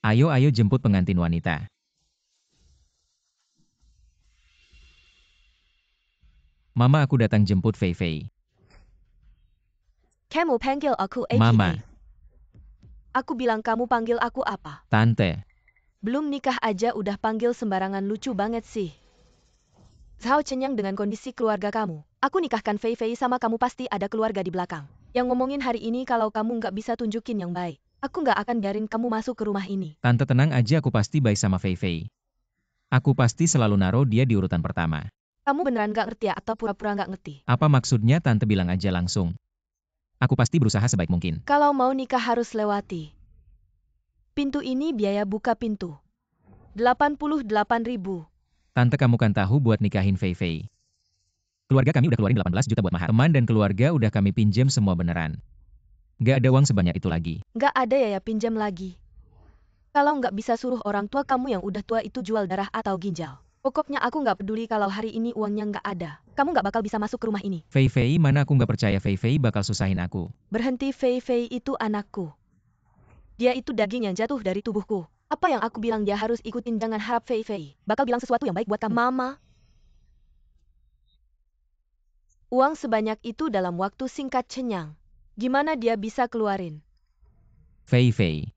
Ayo jemput pengantin wanita. Mama, aku datang jemput Fei Fei. Kamu panggil aku AKA. Mama, Aku bilang kamu panggil aku apa? Tante. Belum nikah aja udah panggil sembarangan, lucu banget sih. Zhao Chenyang, dengan kondisi keluarga kamu, aku nikahkan Fei Fei sama kamu pasti ada keluarga di belakang. Yang ngomongin hari ini kalau kamu nggak bisa tunjukin yang baik, aku nggak akan biarin kamu masuk ke rumah ini. Tante tenang aja, aku pasti baik sama Fei Fei. Aku pasti selalu naruh dia di urutan pertama. Kamu beneran nggak ngerti ya atau pura-pura nggak ngerti? Apa maksudnya? Tante bilang aja langsung. Aku pasti berusaha sebaik mungkin. Kalau mau nikah harus lewati pintu ini, biaya buka pintu 88.000. Tante, kamu kan tahu buat nikahin Fei Fei. Keluarga kami udah keluarin 18 juta buat mahar. Teman dan keluarga udah kami pinjam semua beneran. Gak ada uang sebanyak itu lagi. Nggak ada ya pinjam lagi. Kalau nggak bisa suruh orang tua kamu yang udah tua itu jual darah atau ginjal. Pokoknya aku nggak peduli kalau hari ini uangnya nggak ada. Kamu nggak bakal bisa masuk ke rumah ini. Fei Fei mana, aku nggak percaya Fei Fei bakal susahin aku. Berhenti, Fei Fei itu anakku. Dia itu daging yang jatuh dari tubuhku. Apa yang aku bilang dia harus ikutin, jangan harap Fei Fei bakal bilang sesuatu yang baik buat kamu. Mama, uang sebanyak itu dalam waktu singkat Chenyang. Gimana dia bisa keluarin? Fei Fei.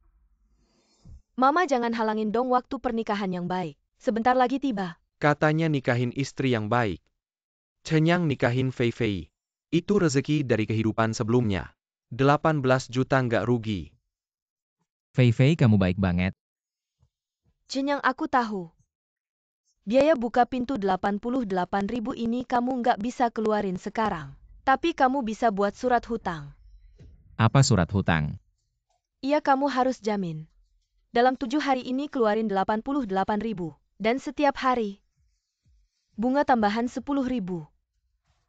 Mama, jangan halangin dong waktu pernikahan yang baik. Sebentar lagi tiba. Katanya nikahin istri yang baik. Chenyang nikahin Fei Fei. Itu rezeki dari kehidupan sebelumnya. 18 juta nggak rugi. Fei Fei, kamu baik banget. Chenyang, aku tahu. Biaya buka pintu 88.000 ini kamu nggak bisa keluarin sekarang. Tapi kamu bisa buat surat hutang. Apa surat hutang? Iya, kamu harus jamin. Dalam 7 hari ini keluarin 88.000. Dan setiap hari, bunga tambahan 10.000.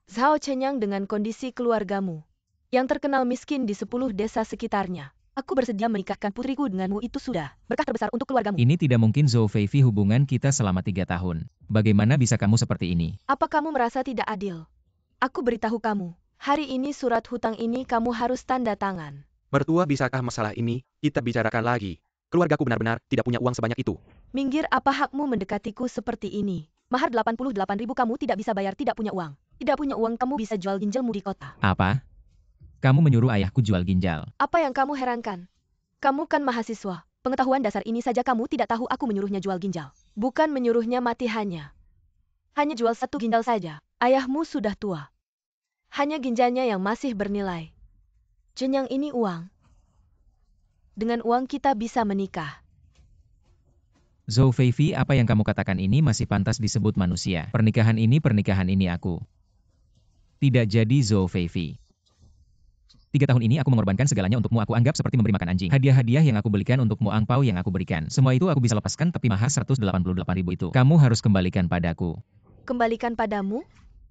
Zhao Chenyang, dengan kondisi keluargamu, yang terkenal miskin di 10 desa sekitarnya, aku bersedia menikahkan putriku denganmu, itu sudah berkah terbesar untuk keluargamu. Ini tidak mungkin, Zhou Feifei, hubungan kita selama 3 tahun. Bagaimana bisa kamu seperti ini? Apa kamu merasa tidak adil? Aku beritahu kamu, hari ini surat hutang ini kamu harus tanda tangan. Mertua, bisakah masalah ini kita bicarakan lagi? Keluargaku benar-benar tidak punya uang sebanyak itu. Minggir, apa hakmu mendekatiku seperti ini? Mahar 88.000 kamu tidak bisa bayar, tidak punya uang. Tidak punya uang, kamu bisa jual ginjalmu di kota. Apa? Kamu menyuruh ayahku jual ginjal? Apa yang kamu herankan? Kamu kan mahasiswa. Pengetahuan dasar ini saja kamu tidak tahu. Aku menyuruhnya jual ginjal. Bukan menyuruhnya mati, hanya jual 1 ginjal saja. Ayahmu sudah tua. Hanya ginjalnya yang masih bernilai. Chenyang, ini uang. Dengan uang kita bisa menikah. Zhou Feifei, apa yang kamu katakan ini masih pantas disebut manusia. Pernikahan ini aku. Tidak jadi, Zhou Feifei. 3 tahun ini aku mengorbankan segalanya untukmu, aku anggap seperti memberi makan anjing. Hadiah-hadiah yang aku belikan untukmu, angpau yang aku berikan. Semua itu aku bisa lepaskan, tapi mahar 188.000 itu kamu harus kembalikan padaku. Kembalikan padamu?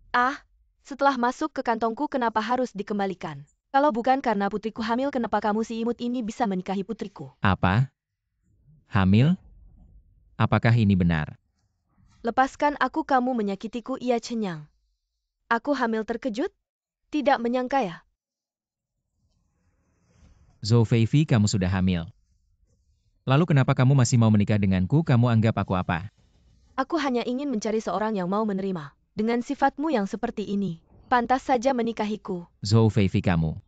Ah, setelah masuk ke kantongku kenapa harus dikembalikan? Kalau bukan karena putriku hamil, kenapa kamu si imut ini bisa menikahi putriku? Apa? Hamil? Apakah ini benar? Lepaskan aku, kamu menyakitiku. Iya, Chenyang. Aku hamil, terkejut? Tidak menyangka ya? Zhou Feifei, kamu sudah hamil. Lalu kenapa kamu masih mau menikah denganku? Kamu anggap aku apa? Aku hanya ingin mencari seorang yang mau menerima. Dengan sifatmu yang seperti ini, pantas saja menikahiku. Zhou Feifei, kamu.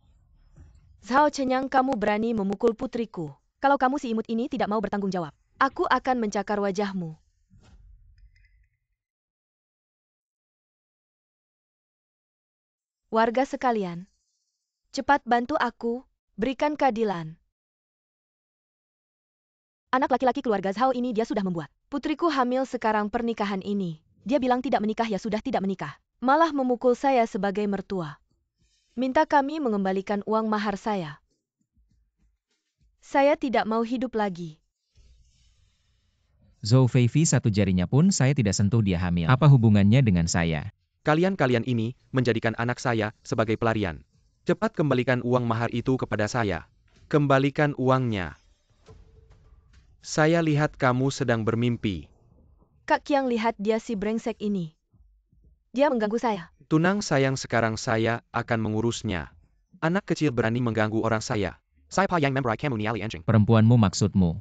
Zhao Chenyang, kamu berani memukul putriku. Kalau kamu si imut ini tidak mau bertanggung jawab, aku akan mencakar wajahmu. Warga sekalian, cepat bantu aku, berikan keadilan. Anak laki-laki keluarga Zhao ini dia sudah membuat putriku hamil. Sekarang pernikahan ini, dia bilang tidak menikah, ya sudah tidak menikah. Malah memukul saya sebagai mertua. Minta kami mengembalikan uang mahar saya. Saya tidak mau hidup lagi. Zhou Feifei, 1 jarinya pun saya tidak sentuh, dia hamil. Apa hubungannya dengan saya? Kalian ini menjadikan anak saya sebagai pelarian. Cepat kembalikan uang mahar itu kepada saya. Kembalikan uangnya. Saya lihat kamu sedang bermimpi. Kak Qiang, lihat dia si brengsek ini. Dia mengganggu saya. Tunang sayang, sekarang saya akan mengurusnya. Anak kecil berani mengganggu orang saya. Saya yang memberi kamu ni ali anjing. Perempuanmu maksudmu?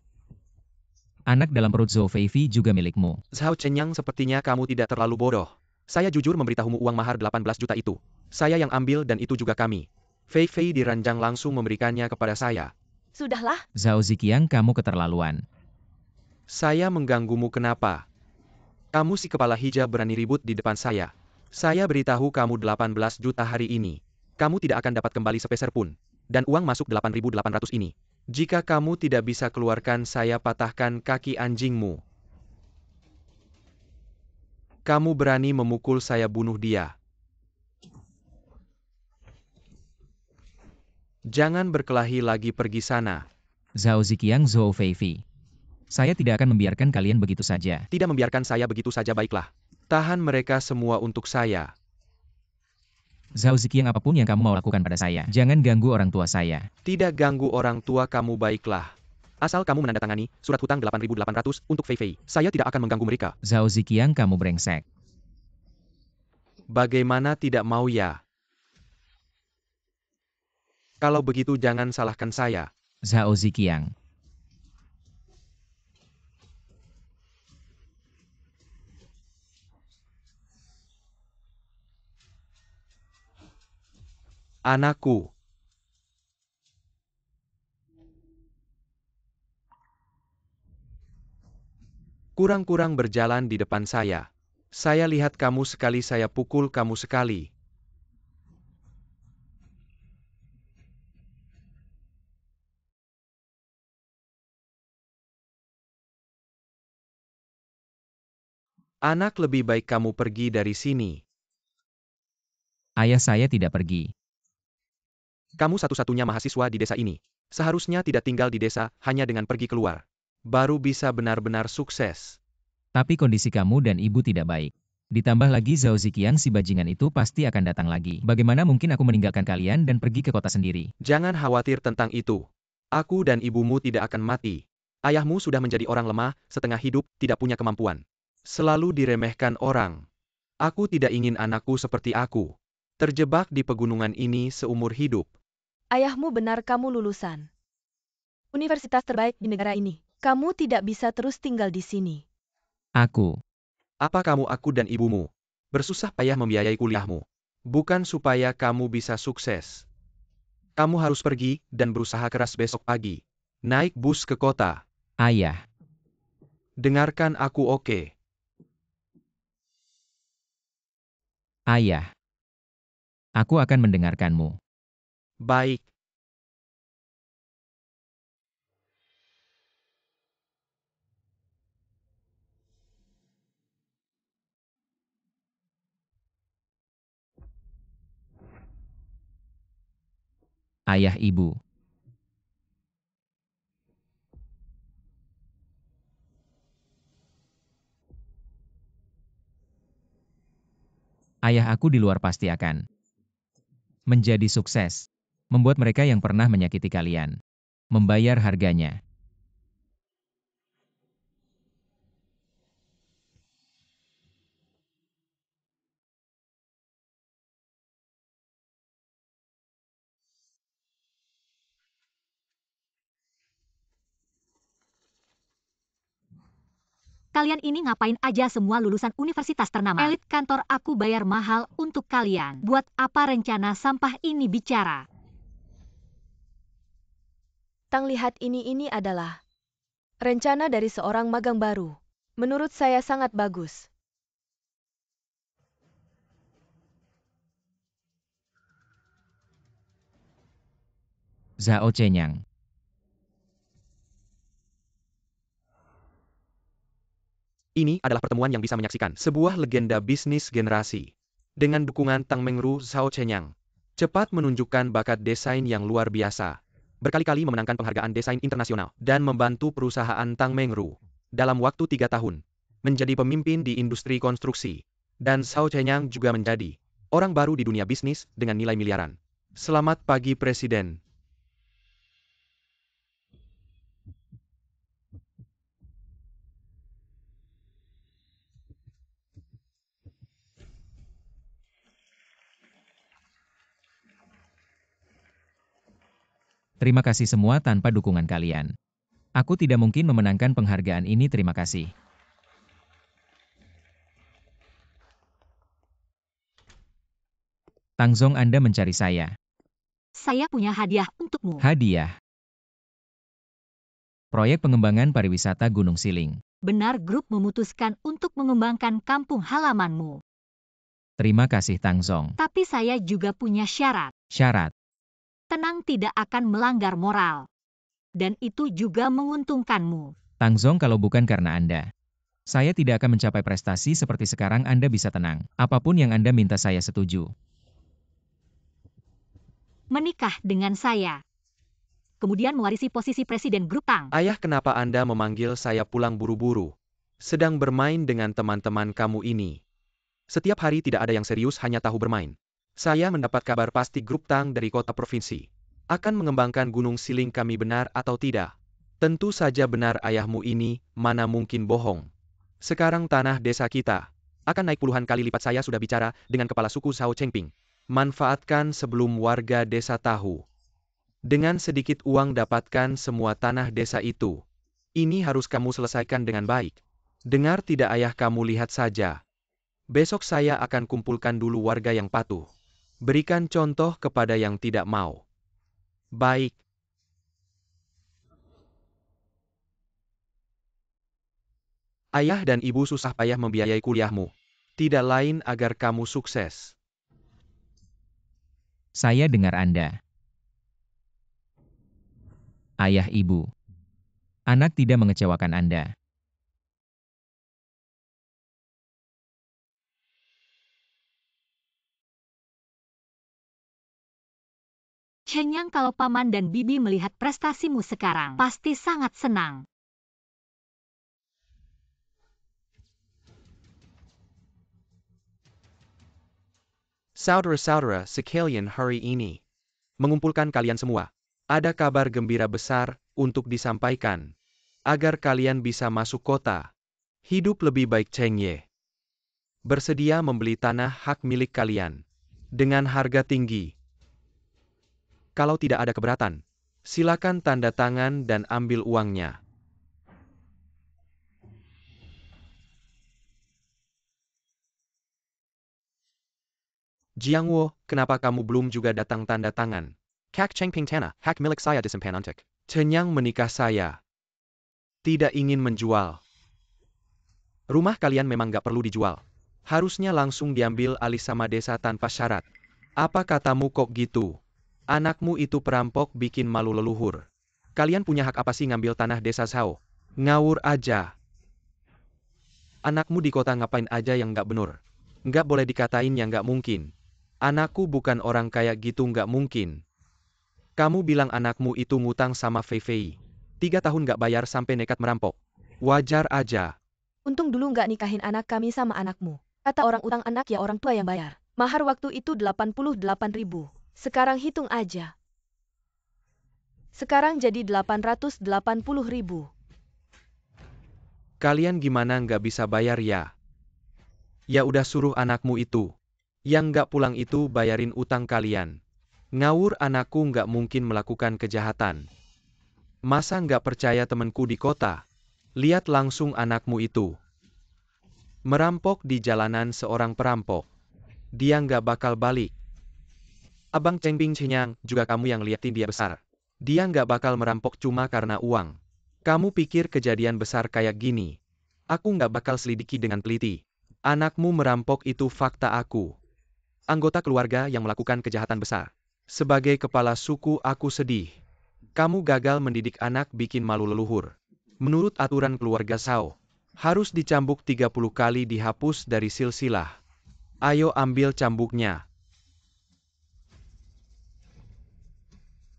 Anak dalam perut Zhou Feifei juga milikmu. Zhao Chenyang, sepertinya kamu tidak terlalu bodoh. Saya jujur memberitahumu uang mahar 18 juta itu. Saya yang ambil dan itu juga kami. Fei Fei diranjang langsung memberikannya kepada saya. Sudahlah, Zhao Ziqiang, kamu keterlaluan. Saya mengganggumu kenapa? Kamu si kepala hijau berani ribut di depan saya. Saya beritahu kamu 18 juta hari ini. Kamu tidak akan dapat kembali sepeser pun. Dan uang masuk 8.800 ini. Jika kamu tidak bisa keluarkan, saya patahkan kaki anjingmu. Kamu berani memukul saya, bunuh dia. Jangan berkelahi lagi, pergi sana. Zhao Ziqiang, Zhou Feifei. Saya tidak akan membiarkan kalian begitu saja. Tidak membiarkan saya begitu saja, baiklah. Tahan mereka semua untuk saya. Zhao Ziqiang, apapun yang kamu mau lakukan pada saya, jangan ganggu orang tua saya. Tidak ganggu orang tua kamu, baiklah. Asal kamu menandatangani surat hutang 8.800 untuk Fei Fei, saya tidak akan mengganggu mereka. Zhao Ziqiang, kamu brengsek. Bagaimana tidak mau ya? Kalau begitu jangan salahkan saya. Zhao Ziqiang. Anakku. Kurang-kurang berjalan di depan saya. Saya lihat kamu sekali, saya pukul kamu sekali. Anak, lebih baik kamu pergi dari sini. Ayah saya tidak pergi. Kamu satu-satunya mahasiswa di desa ini. Seharusnya tidak tinggal di desa, hanya dengan pergi keluar. Baru bisa benar-benar sukses. Tapi kondisi kamu dan ibu tidak baik. Ditambah lagi Zhao Ziqiang, si bajingan itu pasti akan datang lagi. Bagaimana mungkin aku meninggalkan kalian dan pergi ke kota sendiri? Jangan khawatir tentang itu. Aku dan ibumu tidak akan mati. Ayahmu sudah menjadi orang lemah, setengah hidup, tidak punya kemampuan. Selalu diremehkan orang. Aku tidak ingin anakku seperti aku. Terjebak di pegunungan ini seumur hidup. ayahmu benar, kamu lulusan universitas terbaik di negara ini. Kamu tidak bisa terus tinggal di sini. Aku. Apa kamu, aku dan ibumu, bersusah payah membiayai kuliahmu. Bukan supaya kamu bisa sukses. Kamu harus pergi dan berusaha keras besok pagi. Naik bus ke kota. Ayah. Dengarkan aku, oke? Ayah. Aku akan mendengarkanmu. Baik. Ayah, ibu. Ayah, aku di luar pasti akan menjadi sukses. Membuat mereka yang pernah menyakiti kalian membayar harganya. Kalian ini ngapain aja semua lulusan universitas ternama? Elit kantor aku bayar mahal untuk kalian. Buat apa rencana sampah ini bicara? Tang, lihat ini adalah rencana dari seorang magang baru. Menurut saya sangat bagus. Zhao Chenyang. Ini adalah pertemuan yang bisa menyaksikan sebuah legenda bisnis generasi. Dengan dukungan Tang Mengru, Zhao Chenyang cepat menunjukkan bakat desain yang luar biasa. Berkali-kali memenangkan penghargaan desain internasional dan membantu perusahaan Tang Mengru dalam waktu 3 tahun menjadi pemimpin di industri konstruksi. Dan Zhao Chenyang juga menjadi orang baru di dunia bisnis dengan nilai miliaran. Selamat pagi, Presiden. Terima kasih semua, tanpa dukungan kalian Aku tidak mungkin memenangkan penghargaan ini, terima kasih. Tangzong, Anda mencari saya. Saya punya hadiah untukmu. Hadiah. Proyek pengembangan pariwisata Gunung Siling. Benar, grup memutuskan untuk mengembangkan kampung halamanmu. Terima kasih Tangzong. Tapi saya juga punya syarat. Syarat. Tenang tidak akan melanggar moral. Dan itu juga menguntungkanmu. Tangzong, kalau bukan karena Anda, saya tidak akan mencapai prestasi seperti sekarang. Anda bisa tenang. Apapun yang Anda minta saya setuju. Menikah dengan saya. Kemudian mewarisi posisi presiden grup Tang. Ayah, kenapa Anda memanggil saya pulang buru-buru? Sedang bermain dengan teman-teman kamu ini. Setiap hari tidak ada yang serius, hanya tahu bermain. Saya mendapat kabar pasti grup Tang dari kota provinsi akan mengembangkan Gunung Siling. Kami benar atau tidak? Tentu saja benar, ayahmu ini, mana mungkin bohong. Sekarang tanah desa kita akan naik puluhan kali lipat. Saya sudah bicara dengan kepala suku Zhao Chengping. Manfaatkan sebelum warga desa tahu. Dengan sedikit uang dapatkan semua tanah desa itu. Ini harus kamu selesaikan dengan baik. Dengar tidak ayah, kamu lihat saja. Besok saya akan kumpulkan dulu warga yang patuh. Berikan contoh kepada yang tidak mau. Baik. Ayah dan ibu susah payah membiayai kuliahmu. Tidak lain agar kamu sukses. Saya dengar Anda. Ayah, ibu. Anak tidak mengecewakan Anda. Chenyang, kalau paman dan bibi melihat prestasimu sekarang, pasti sangat senang. Saudara-saudara sekalian, hari ini mengumpulkan kalian semua. Ada kabar gembira besar untuk disampaikan. Agar kalian bisa masuk kota. Hidup lebih baik. Cheng Ye bersedia membeli tanah hak milik kalian dengan harga tinggi. Kalau tidak ada keberatan, silakan tanda tangan dan ambil uangnya. Jiang Wo, kenapa kamu belum juga datang tanda tangan? Kak Chengping tanah hak milik saya disimpan untuk Chenyang menikah. Saya tidak ingin menjual. Rumah kalian memang gak perlu dijual. Harusnya langsung diambil alih sama desa tanpa syarat. Apa katamu kok gitu? Anakmu itu perampok, bikin malu leluhur. Kalian punya hak apa sih ngambil tanah desa Zhao? Ngawur aja. Anakmu di kota ngapain aja yang gak bener? Nggak boleh dikatain yang gak mungkin. Anakku bukan orang kayak gitu, nggak mungkin. Kamu bilang anakmu itu ngutang sama Fei Fei. 3 tahun nggak bayar sampai nekat merampok. Wajar aja. Untung dulu nggak nikahin anak kami sama anakmu. Kata orang, utang anak ya orang tua yang bayar. Mahar waktu itu 88.000. Sekarang hitung aja. Sekarang jadi 880.000. Kalian gimana nggak bisa bayar ya? Ya udah suruh anakmu itu yang nggak pulang itu bayarin utang kalian. Ngawur, anakku nggak mungkin melakukan kejahatan. Masa nggak percaya temanku di kota? Lihat langsung anakmu itu. Merampok di jalanan seorang perampok. Dia nggak bakal balik. Abang Chengping Chenyang, juga kamu yang liatin dia besar. Dia nggak bakal merampok cuma karena uang. Kamu pikir kejadian besar kayak gini aku nggak bakal selidiki dengan teliti? Anakmu merampok itu fakta. Aku anggota keluarga yang melakukan kejahatan besar. Sebagai kepala suku aku sedih. Kamu gagal mendidik anak, bikin malu leluhur. Menurut aturan keluarga Zhao, harus dicambuk 30 kali, dihapus dari silsilah. Ayo ambil cambuknya.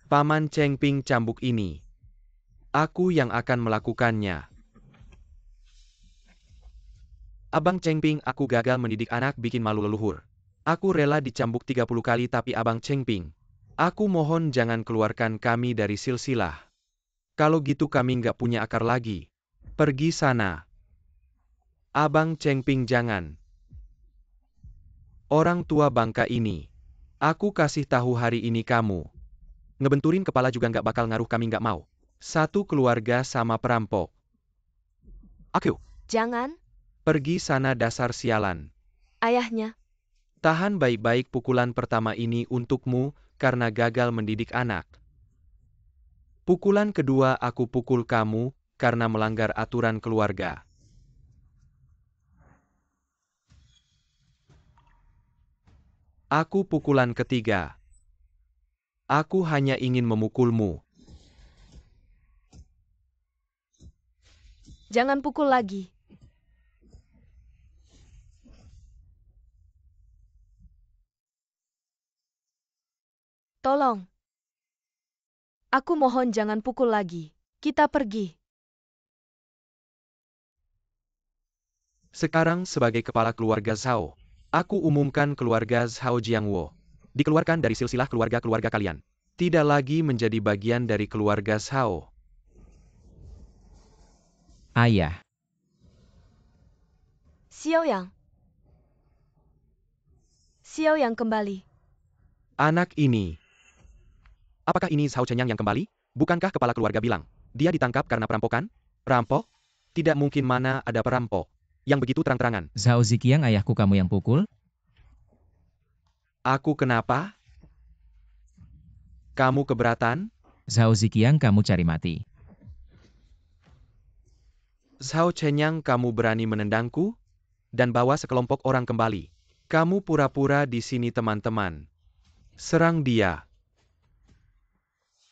Paman Chengping, cambuk ini aku yang akan melakukannya. Abang Chengping, aku gagal mendidik anak, bikin malu leluhur. Aku rela dicambuk 30 kali, tapi Abang Chengping, aku mohon jangan keluarkan kami dari silsilah. Kalau gitu kami nggak punya akar lagi. Pergi sana. Abang Chengping, jangan. Orang tua bangka ini. Aku kasih tahu hari ini kamu ngebenturin kepala juga nggak bakal ngaruh, kami nggak mau. Satu keluarga sama perampok. Aku. Jangan, Pergi sana dasar sialan. ayahnya. Tahan baik-baik pukulan pertama ini untukmu karena gagal mendidik anak. Pukulan kedua aku pukul kamu karena melanggar aturan keluarga. Aku pukulan ketiga. Aku hanya ingin memukulmu. Jangan pukul lagi. Tolong. Aku mohon jangan pukul lagi. Kita pergi. Sekarang sebagai kepala keluarga Zhao, aku umumkan keluarga Zhao Jiangwo dikeluarkan dari silsilah keluarga-keluarga kalian. Tidak lagi menjadi bagian dari keluarga Zhao. Ayah, Xiaoyang. Xiaoyang kembali. Anak ini. Apakah ini Zhao Chenyang yang kembali? Bukankah kepala keluarga bilang, dia ditangkap karena perampokan? Perampok? Tidak mungkin, mana ada perampok yang begitu terang-terangan. Zhao Ziqiang, ayahku kamu yang pukul? Aku kenapa? Kamu keberatan? Zhao Ziqiang, kamu cari mati. Zhao Chenyang, kamu berani menendangku? Dan bawa sekelompok orang kembali. Kamu pura-pura di sini, teman-teman. Serang dia.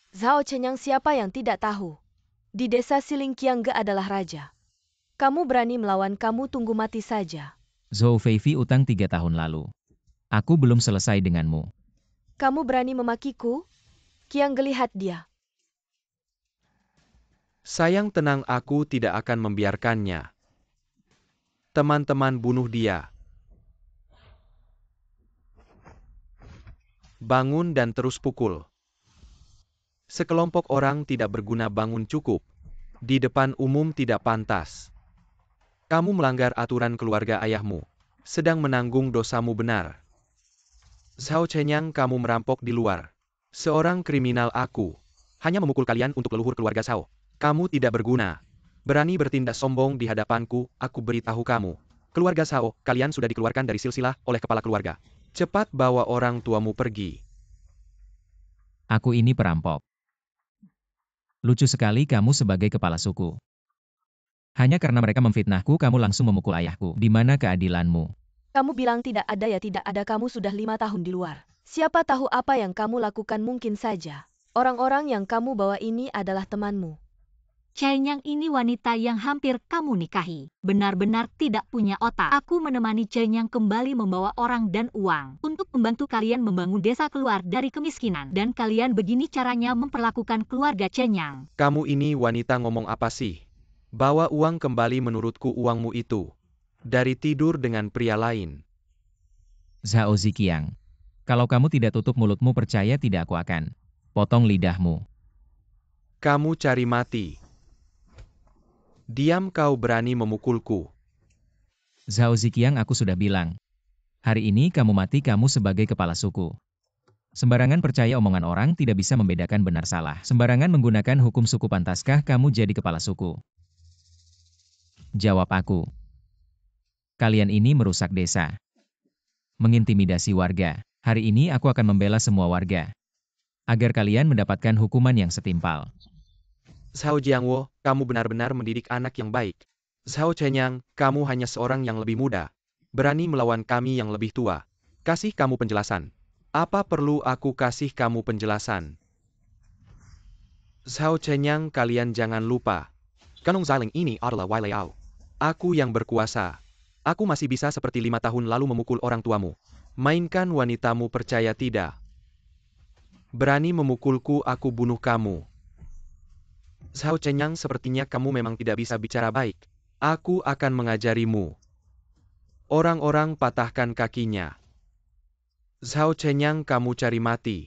Zhao Chenyang, siapa yang tidak tahu? Di desa Silingqiangge adalah raja. Kamu berani melawan, kamu tunggu mati saja. Zhou Feifei utang 3 tahun lalu. Aku belum selesai denganmu. Kamu berani memakiku? Qiangge, lihat dia. Sayang, tenang, aku tidak akan membiarkannya. Teman-teman, bunuh dia. Bangun dan terus pukul. Sekelompok orang tidak berguna, bangun cukup. Di depan umum tidak pantas. Kamu melanggar aturan keluarga ayahmu. Sedang menanggung dosamu, benar. Zhao Chenyang, kamu merampok di luar. Seorang kriminal, aku hanya memukul kalian untuk leluhur keluarga Zhao. Kamu tidak berguna. Berani bertindak sombong di hadapanku, aku beritahu kamu. Keluarga Zhao, kalian sudah dikeluarkan dari silsilah oleh kepala keluarga. Cepat bawa orang tuamu pergi. Aku ini perampok. Lucu sekali kamu sebagai kepala suku. Hanya karena mereka memfitnahku, kamu langsung memukul ayahku. Di mana keadilanmu? Kamu bilang tidak ada, ya tidak ada, kamu sudah 5 tahun di luar. Siapa tahu apa yang kamu lakukan, mungkin saja. Orang-orang yang kamu bawa ini adalah temanmu. Chenyang ini wanita yang hampir kamu nikahi. Benar-benar tidak punya otak. Aku menemani Chenyang kembali membawa orang dan uang untuk membantu kalian membangun desa keluar dari kemiskinan. Dan kalian begini caranya memperlakukan keluarga Chenyang. Kamu ini wanita ngomong apa sih? Bawa uang kembali, menurutku uangmu itu dari tidur dengan pria lain. Zhao Ziqiang. Kalau kamu tidak tutup mulutmu, percaya tidak, aku akan potong lidahmu. Kamu cari mati. Diam, kau berani memukulku. Zhao Ziqiang, aku sudah bilang. Hari ini kamu mati, kamu sebagai kepala suku. Sembarangan percaya omongan orang, tidak bisa membedakan benar salah. Sembarangan menggunakan hukum suku, pantaskah kamu jadi kepala suku? Jawab aku. Kalian ini merusak desa. Mengintimidasi warga. Hari ini aku akan membela semua warga. Agar kalian mendapatkan hukuman yang setimpal. Zhao Jiangwo, kamu benar-benar mendidik anak yang baik. Zhao Chenyang, kamu hanya seorang yang lebih muda. Berani melawan kami yang lebih tua. Kasih kamu penjelasan. Apa perlu aku kasih kamu penjelasan? Zhao Chenyang, kalian jangan lupa. Kanong Xiling ini adalah Wei Liao. Aku yang berkuasa. Aku masih bisa seperti 5 tahun lalu memukul orang tuamu. Mainkan wanitamu, percaya tidak? Berani memukulku, aku bunuh kamu. Zhao Chenyang, sepertinya kamu memang tidak bisa bicara baik. Aku akan mengajarimu. Orang-orang patahkan kakinya. Zhao Chenyang, kamu cari mati.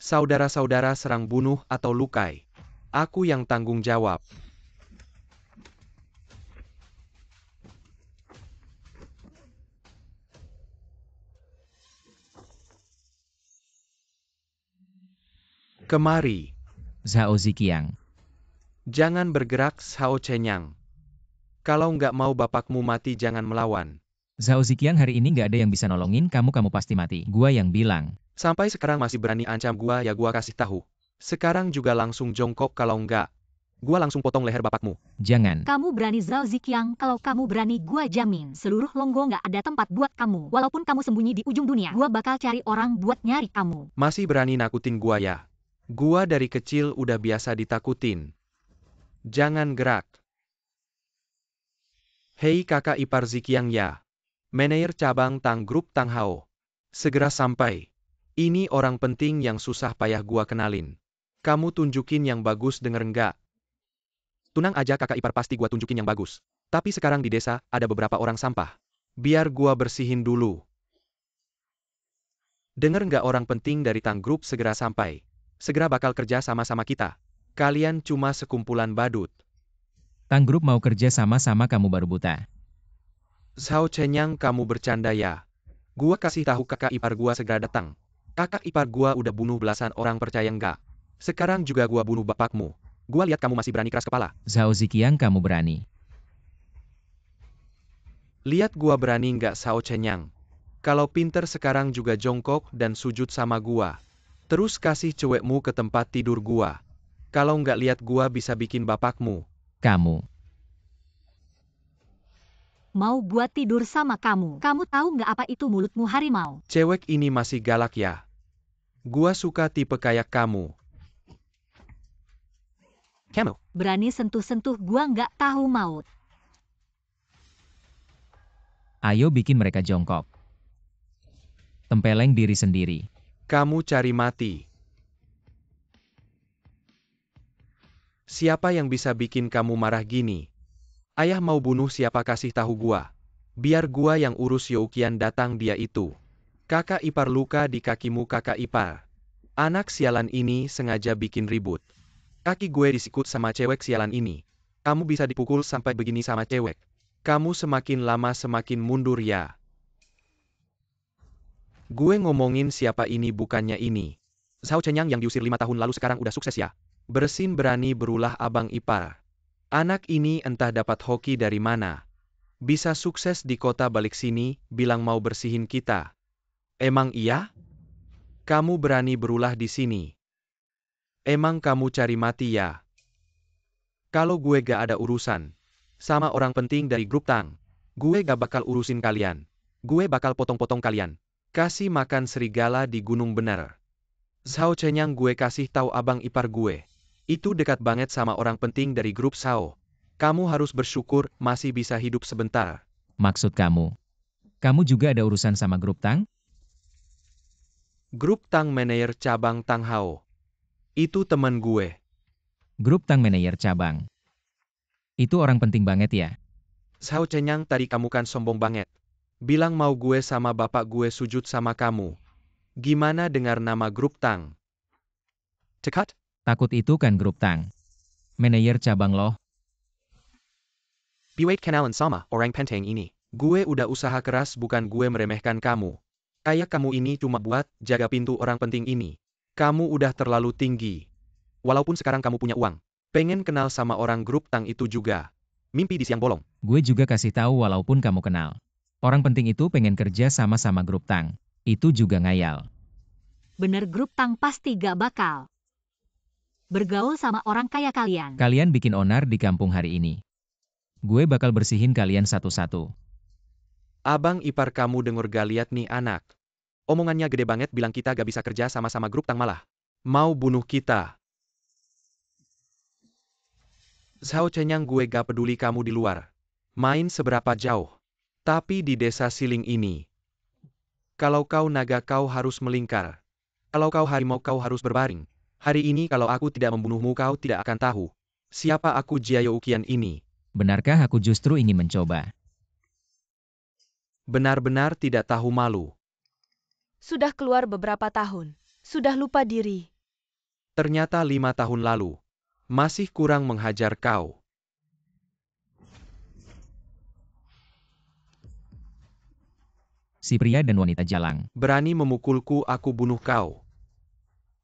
Saudara-saudara serang, bunuh atau lukai. Aku yang tanggung jawab. Kemari. Zhao Ziqiang. Jangan bergerak, Zhao Chenyang. Kalau nggak mau bapakmu mati jangan melawan. Zhao Ziqiang, hari ini nggak ada yang bisa nolongin kamu pasti mati. Gua yang bilang. Sampai sekarang masih berani ancam gua, ya gua kasih tahu. Sekarang juga langsung jongkok, kalau nggak, gua langsung potong leher bapakmu. Jangan. Kamu berani Zhao Ziqiang, kalau kamu berani gua jamin seluruh Longgo nggak ada tempat buat kamu. Walaupun kamu sembunyi di ujung dunia, gua bakal cari orang buat nyari kamu. Masih berani nakutin gua ya? Gua dari kecil udah biasa ditakutin. Jangan gerak. Hei kakak ipar Ziqiang ya. Manajer cabang Tang Group Tang Hao. Segera sampai. Ini orang penting yang susah payah gua kenalin. Kamu tunjukin yang bagus, denger nggak? Tunang aja kakak ipar, pasti gua tunjukin yang bagus. Tapi sekarang di desa, ada beberapa orang sampah. Biar gua bersihin dulu. Denger nggak, orang penting dari Tang Group segera sampai. Segera bakal kerja sama-sama kita. Kalian cuma sekumpulan badut. Tang Group mau kerja sama-sama, kamu baru buta. Zhao Chenyang, kamu bercanda ya? Gua kasih tahu kakak ipar gua segera datang. Kakak ipar gua udah bunuh belasan orang, percaya nggak? Sekarang juga gua bunuh bapakmu. Gua lihat kamu masih berani keras kepala. Zhao Ziqiang, kamu berani. Lihat gua berani nggak, Zhao Chenyang? Kalau pinter sekarang juga jongkok dan sujud sama gua. Terus kasih cewekmu ke tempat tidur gua. Kalau nggak, lihat gua bisa bikin bapakmu. Kamu. Mau gua tidur sama kamu. Kamu tahu nggak apa itu mulutmu harimau? Cewek ini masih galak ya? Gua suka tipe kayak kamu. Kamu Berani sentuh-sentuh gua nggak tahu maut. Ayo bikin mereka jongkok. Tempeleng diri sendiri. Kamu cari mati. Siapa yang bisa bikin kamu marah gini? Ayah mau bunuh siapa, kasih tahu gua. Biar gua yang urus. Youqian datang, dia itu. Kakak ipar luka di kakimu, kakak ipar. Anak sialan ini sengaja bikin ribut. Kaki gue disikut sama cewek sialan ini. Kamu bisa dipukul sampai begini sama cewek. Kamu semakin lama semakin mundur ya. Gue ngomongin siapa ini, bukannya ini. Zhao Chenyang yang diusir 5 tahun lalu sekarang udah sukses ya. Bersin berani berulah abang ipar. Anak ini entah dapat hoki dari mana. Bisa sukses di kota, balik sini, bilang mau bersihin kita. Emang iya? Kamu berani berulah di sini? Emang kamu cari mati ya? Kalau gue gak ada urusan sama orang penting dari grup Tang, gue gak bakal urusin kalian. Gue bakal potong-potong kalian. Kasih makan serigala di gunung bener. Zhao Chenyang, gue kasih tahu abang ipar gue. Itu dekat banget sama orang penting dari grup Zhao. Kamu harus bersyukur masih bisa hidup sebentar. Maksud kamu? Kamu juga ada urusan sama grup Tang? Grup Tang manajer cabang Tang Hao. Itu temen gue. Grup Tang manajer cabang. Itu orang penting banget ya? Zhao Chenyang, tadi kamu kan sombong banget. Bilang mau gue sama bapak gue sujud sama kamu. Gimana dengar nama grup Tang? Cekat? Takut itu kan grup Tang. Manajer cabang loh. Piwait kenalan sama orang penting ini. Gue udah usaha keras, bukan gue meremehkan kamu. Kayak kamu ini cuma buat jaga pintu orang penting ini. Kamu udah terlalu tinggi. Walaupun sekarang kamu punya uang. Pengen kenal sama orang grup Tang itu juga. Mimpi di siang bolong. Gue juga kasih tahu walaupun kamu kenal. Orang penting itu pengen kerja sama-sama grup Tang. Itu juga ngayal. Bener, grup Tang pasti gak bakal bergaul sama orang kaya kalian. Kalian bikin onar di kampung hari ini. Gue bakal bersihin kalian satu-satu. Abang ipar kamu denger gak, lihat nih anak. Omongannya gede banget, bilang kita gak bisa kerja sama-sama grup Tang, malah mau bunuh kita. Zhao Chenyang, gue gak peduli kamu di luar main seberapa jauh. Tapi di desa Siling ini, kalau kau naga kau harus melingkar. Kalau kau harimau kau harus berbaring. Hari ini kalau aku tidak membunuhmu kau tidak akan tahu siapa aku, Jia Youqian ini. Benarkah aku justru ingin mencoba? Benar-benar tidak tahu malu. Sudah keluar beberapa tahun. Sudah lupa diri. Ternyata 5 tahun lalu. Masih kurang menghajar kau. Si pria dan wanita jalang. Berani memukulku, aku bunuh kau.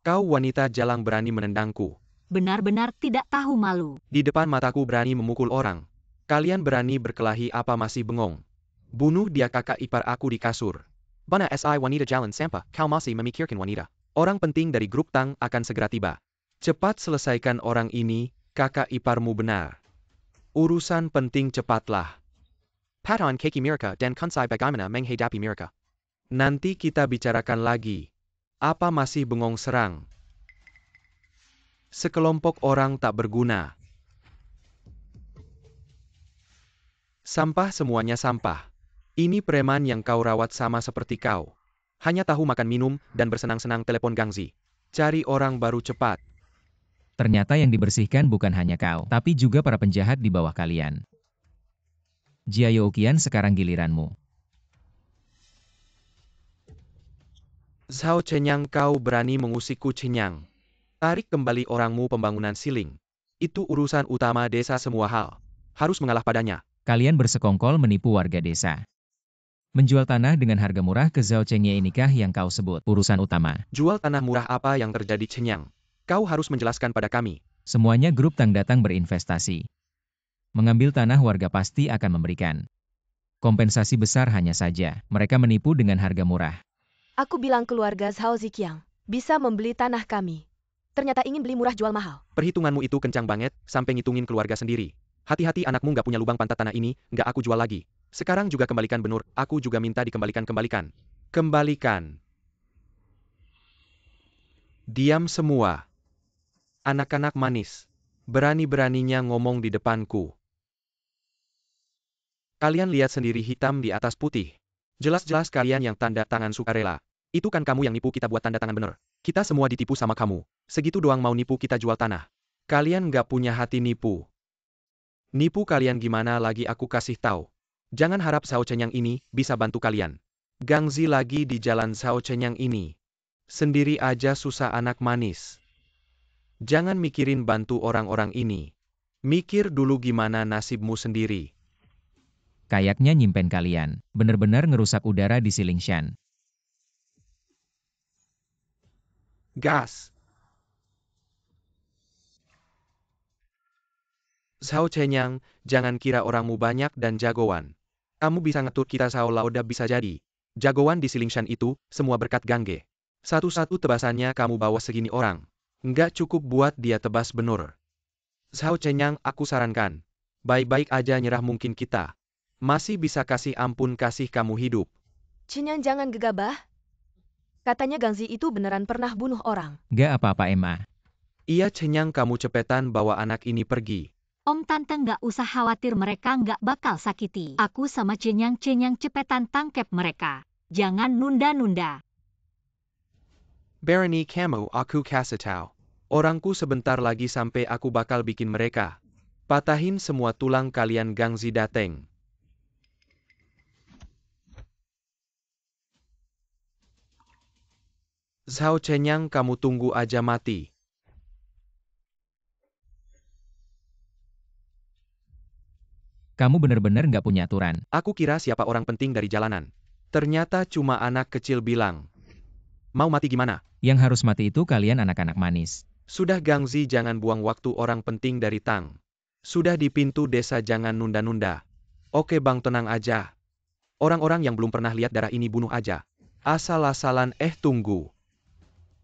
Kau wanita jalang berani menendangku. benar-benar tidak tahu malu. Di depan mataku berani memukul orang. Kalian berani berkelahi apa masih bengong? Bunuh dia, kakak ipar aku di kasur. Bana si wanita jalan sampa, kau masih memikirkan wanita. Orang penting dari grup Tang akan segera tiba. Cepat selesaikan orang ini, kakak iparmu benar. Urusan penting cepatlah. Patahan kaki mereka dan kunsai bagaimana menghadapi mereka. Nanti kita bicarakan lagi. Apa masih bengong, serang? Sekelompok orang tak berguna. Sampah, semuanya sampah. Ini preman yang kau rawat sama seperti kau. Hanya tahu makan minum dan bersenang-senang telepon Gangzi. Cari orang baru cepat. Ternyata yang dibersihkan bukan hanya kau, tapi juga para penjahat di bawah kalian. Jia Youqian, sekarang giliranmu. Zhao Chenyang, kau berani mengusikku, Chenyang. Tarik kembali orangmu, pembangunan siling. Itu urusan utama desa, semua hal harus mengalah padanya. Kalian bersekongkol menipu warga desa. Menjual tanah dengan harga murah ke Zhao Chengye, inikah yang kau sebut urusan utama? Jual tanah murah, apa yang terjadi, Chenyang? Kau harus menjelaskan pada kami. Semuanya grup Tang datang berinvestasi. Mengambil tanah warga pasti akan memberikan kompensasi besar, hanya saja mereka menipu dengan harga murah. Aku bilang keluarga Zhao Ziqiang bisa membeli tanah kami. Ternyata ingin beli murah jual mahal. Perhitunganmu itu kencang banget, sampai ngitungin keluarga sendiri. Hati-hati, anakmu nggak punya lubang pantat, tanah ini nggak aku jual lagi. Sekarang juga kembalikan, benur, aku juga minta dikembalikan. Kembalikan. Diam semua. Anak-anak manis. Berani-beraninya ngomong di depanku. Kalian lihat sendiri, hitam di atas putih. Jelas-jelas kalian yang tanda tangan sukarela. Itu kan kamu yang nipu kita buat tanda tangan, bener. Kita semua ditipu sama kamu. Segitu doang mau nipu kita jual tanah. Kalian nggak punya hati nipu. Nipu kalian gimana lagi aku kasih tahu. Jangan harap Zhao Chenyang ini bisa bantu kalian. Gangzi lagi di jalan Zhao Chenyang ini. Sendiri aja susah, anak manis. Jangan mikirin bantu orang-orang ini. Mikir dulu gimana nasibmu sendiri. Kayaknya nyimpen kalian. Bener-bener ngerusak udara di Silingshan. Gas. Zhao Chenyang, jangan kira orangmu banyak dan jagoan. Kamu bisa ngatur kita, Zhao Lauda bisa jadi jagoan di Silingshan itu, semua berkat Gangge. Satu-satu tebasannya kamu bawa segini orang. Nggak cukup buat dia tebas, benur. Zhao Chenyang, aku sarankan. Baik-baik aja nyerah, mungkin kita masih bisa kasih ampun, kasih kamu hidup. Chenyang, jangan gegabah. Katanya Gangzi itu beneran pernah bunuh orang. Gak apa-apa, Emma. Iya, Chenyang, kamu cepetan bawa anak ini pergi. Om Tante nggak usah khawatir, mereka nggak bakal sakiti. Aku sama Chenyang cepetan tangkep mereka. Jangan nunda-nunda. Berani kamu, aku kasih tahu. Orangku sebentar lagi sampai aku bakal bikin mereka patahin semua tulang kalian. Gangzi dateng. Zhao Chenyang, kamu tunggu aja mati. Kamu bener-bener nggak punya aturan. Aku kira siapa orang penting dari jalanan. Ternyata cuma anak kecil bilang. Mau mati gimana? Yang harus mati itu kalian, anak-anak manis. Sudah, Gangzi, jangan buang waktu, orang penting dari Tang. Sudah di pintu desa, jangan nunda-nunda. Oke bang, tenang aja. Orang-orang yang belum pernah lihat darah ini bunuh aja. Asal-asalan, tunggu.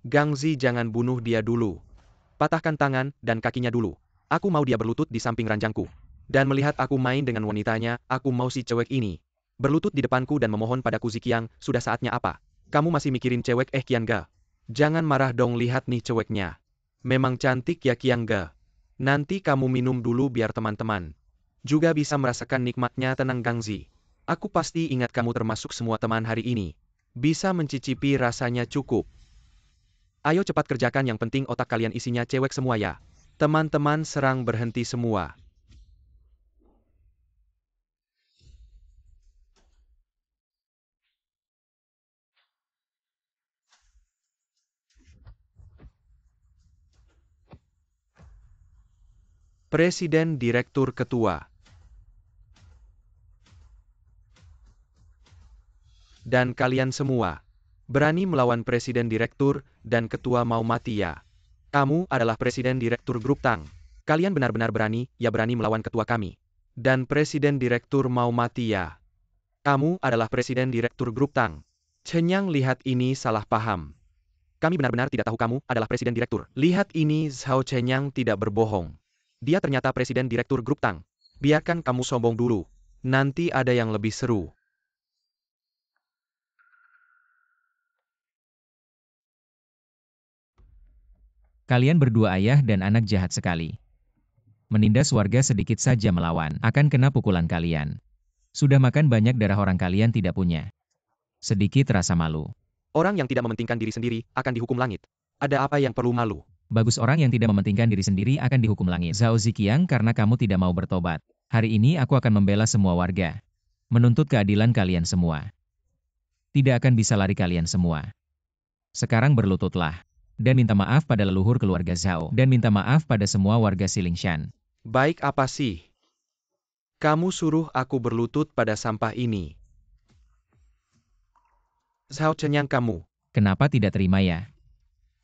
Gangzi, jangan bunuh dia dulu. Patahkan tangan dan kakinya dulu. Aku mau dia berlutut di samping ranjangku. Dan melihat aku main dengan wanitanya, aku mau si cewek ini berlutut di depanku dan memohon padaku. Ziqiang, sudah saatnya apa? Kamu masih mikirin cewek Qiangga? Jangan marah dong, lihat nih ceweknya. Memang cantik ya Qiangga. Nanti kamu minum dulu biar teman-teman juga bisa merasakan nikmatnya. Tenang Gangzi. Aku pasti ingat kamu, termasuk semua teman hari ini. Bisa mencicipi rasanya cukup. Ayo cepat kerjakan, yang penting otak kalian isinya cewek semua ya. Teman-teman serang berhenti semua. Presiden, Direktur, Ketua. Dan kalian semua berani melawan Presiden, Direktur, dan Ketua, mau mati ya? Kamu adalah Presiden Direktur Grup Tang. Kalian benar-benar berani, ya berani melawan ketua kami. Dan Presiden Direktur mau mati ya. Kamu adalah Presiden Direktur Grup Tang. Chen Yang lihat ini salah paham. Kami benar-benar tidak tahu kamu adalah Presiden Direktur. Lihat ini Zhao Chen Yang tidak berbohong. Dia ternyata Presiden Direktur Grup Tang. Biarkan kamu sombong dulu. Nanti ada yang lebih seru. Kalian berdua ayah dan anak jahat sekali. Menindas warga sedikit saja melawan, akan kena pukulan kalian. Sudah makan banyak darah orang kalian tidak punya. Sedikit rasa malu. Orang yang tidak mementingkan diri sendiri akan dihukum langit. Ada apa yang perlu malu? Bagus, orang yang tidak mementingkan diri sendiri akan dihukum langit. Zhao Ziqiang, karena kamu tidak mau bertobat. Hari ini aku akan membela semua warga. Menuntut keadilan kalian semua. Tidak akan bisa lari kalian semua. Sekarang berlututlah. Dan minta maaf pada leluhur keluarga Zhao. Dan minta maaf pada semua warga Xilingshan. Baik apa sih? Kamu suruh aku berlutut pada sampah ini. Zhao Chen Yang kamu. Kenapa tidak terima ya?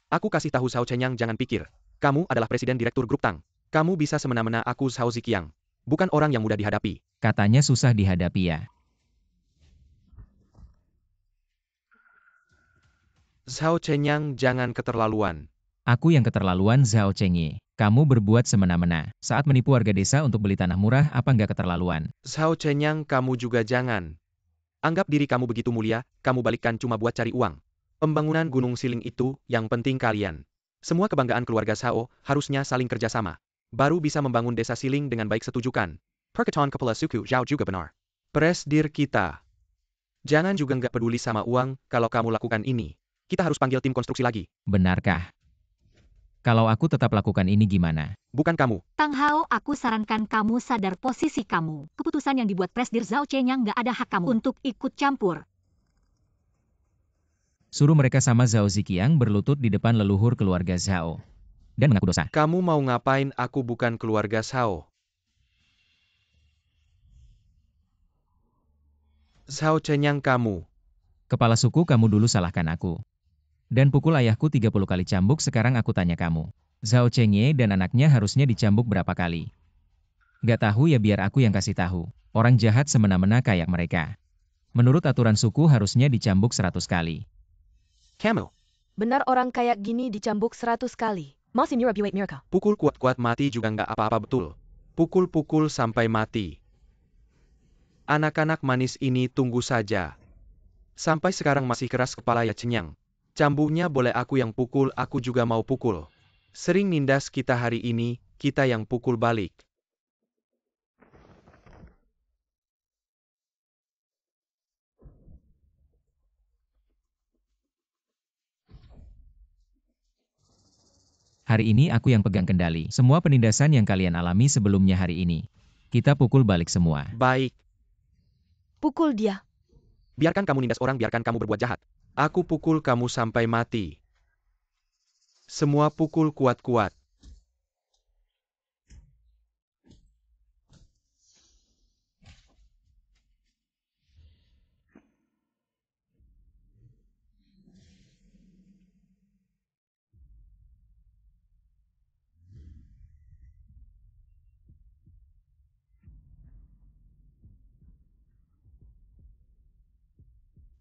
Aku kasih tahu Zhao Chen Yang jangan pikir. Kamu adalah Presiden Direktur Grup Tang. Kamu bisa semena-mena aku Zhao Ziqiang. Bukan orang yang mudah dihadapi. Katanya susah dihadapi ya. Zhao Chen Yang jangan keterlaluan. Aku yang keterlaluan Zhao Chengye. Kamu berbuat semena-mena. Saat menipu warga desa untuk beli tanah murah, apa nggak keterlaluan? Zhao Chen Yang kamu juga jangan. Anggap diri kamu begitu mulia, kamu balikkan cuma buat cari uang. Pembangunan Gunung Siling itu yang penting kalian. Semua kebanggaan keluarga Zhao harusnya saling kerjasama. Baru bisa membangun desa Siling dengan baik, setujukan? Perkataan kepala suku Zhao juga benar. Presdir kita. Jangan juga nggak peduli sama uang kalau kamu lakukan ini. Kita harus panggil tim konstruksi lagi. Benarkah? Kalau aku tetap lakukan ini gimana? Bukan kamu. Tang Hao, aku sarankan kamu sadar posisi kamu. Keputusan yang dibuat Presdir Zhao Chen Yang nggak ada hak kamu untuk ikut campur. Suruh mereka sama Zhao Ziqiang berlutut di depan leluhur keluarga Zhao. Dan mengaku dosa. Kamu mau ngapain? Aku bukan keluarga Zhao. Zhao Chen Yang kamu. Kepala suku, kamu dulu salahkan aku. Dan pukul ayahku 30 kali cambuk, sekarang aku tanya kamu. Zhao Chengye dan anaknya harusnya dicambuk berapa kali? Gak tahu ya, biar aku yang kasih tahu. Orang jahat semena-mena kayak mereka. Menurut aturan suku harusnya dicambuk 100 kali. Kamu. Benar orang kayak gini dicambuk 100 kali. Masih Mira Buat Mirka. Pukul kuat-kuat mati juga nggak apa-apa, betul. Pukul-pukul sampai mati. Anak-anak manis ini tunggu saja. Sampai sekarang masih keras kepala ya Chen Yang. Cambuknya boleh aku yang pukul, aku juga mau pukul. Sering nindas kita hari ini, kita yang pukul balik. Hari ini aku yang pegang kendali. Semua penindasan yang kalian alami sebelumnya hari ini. Kita pukul balik semua. Baik. Pukul dia. Biarkan kamu nindas orang, biarkan kamu berbuat jahat. Aku pukul kamu sampai mati. Semua pukul kuat-kuat.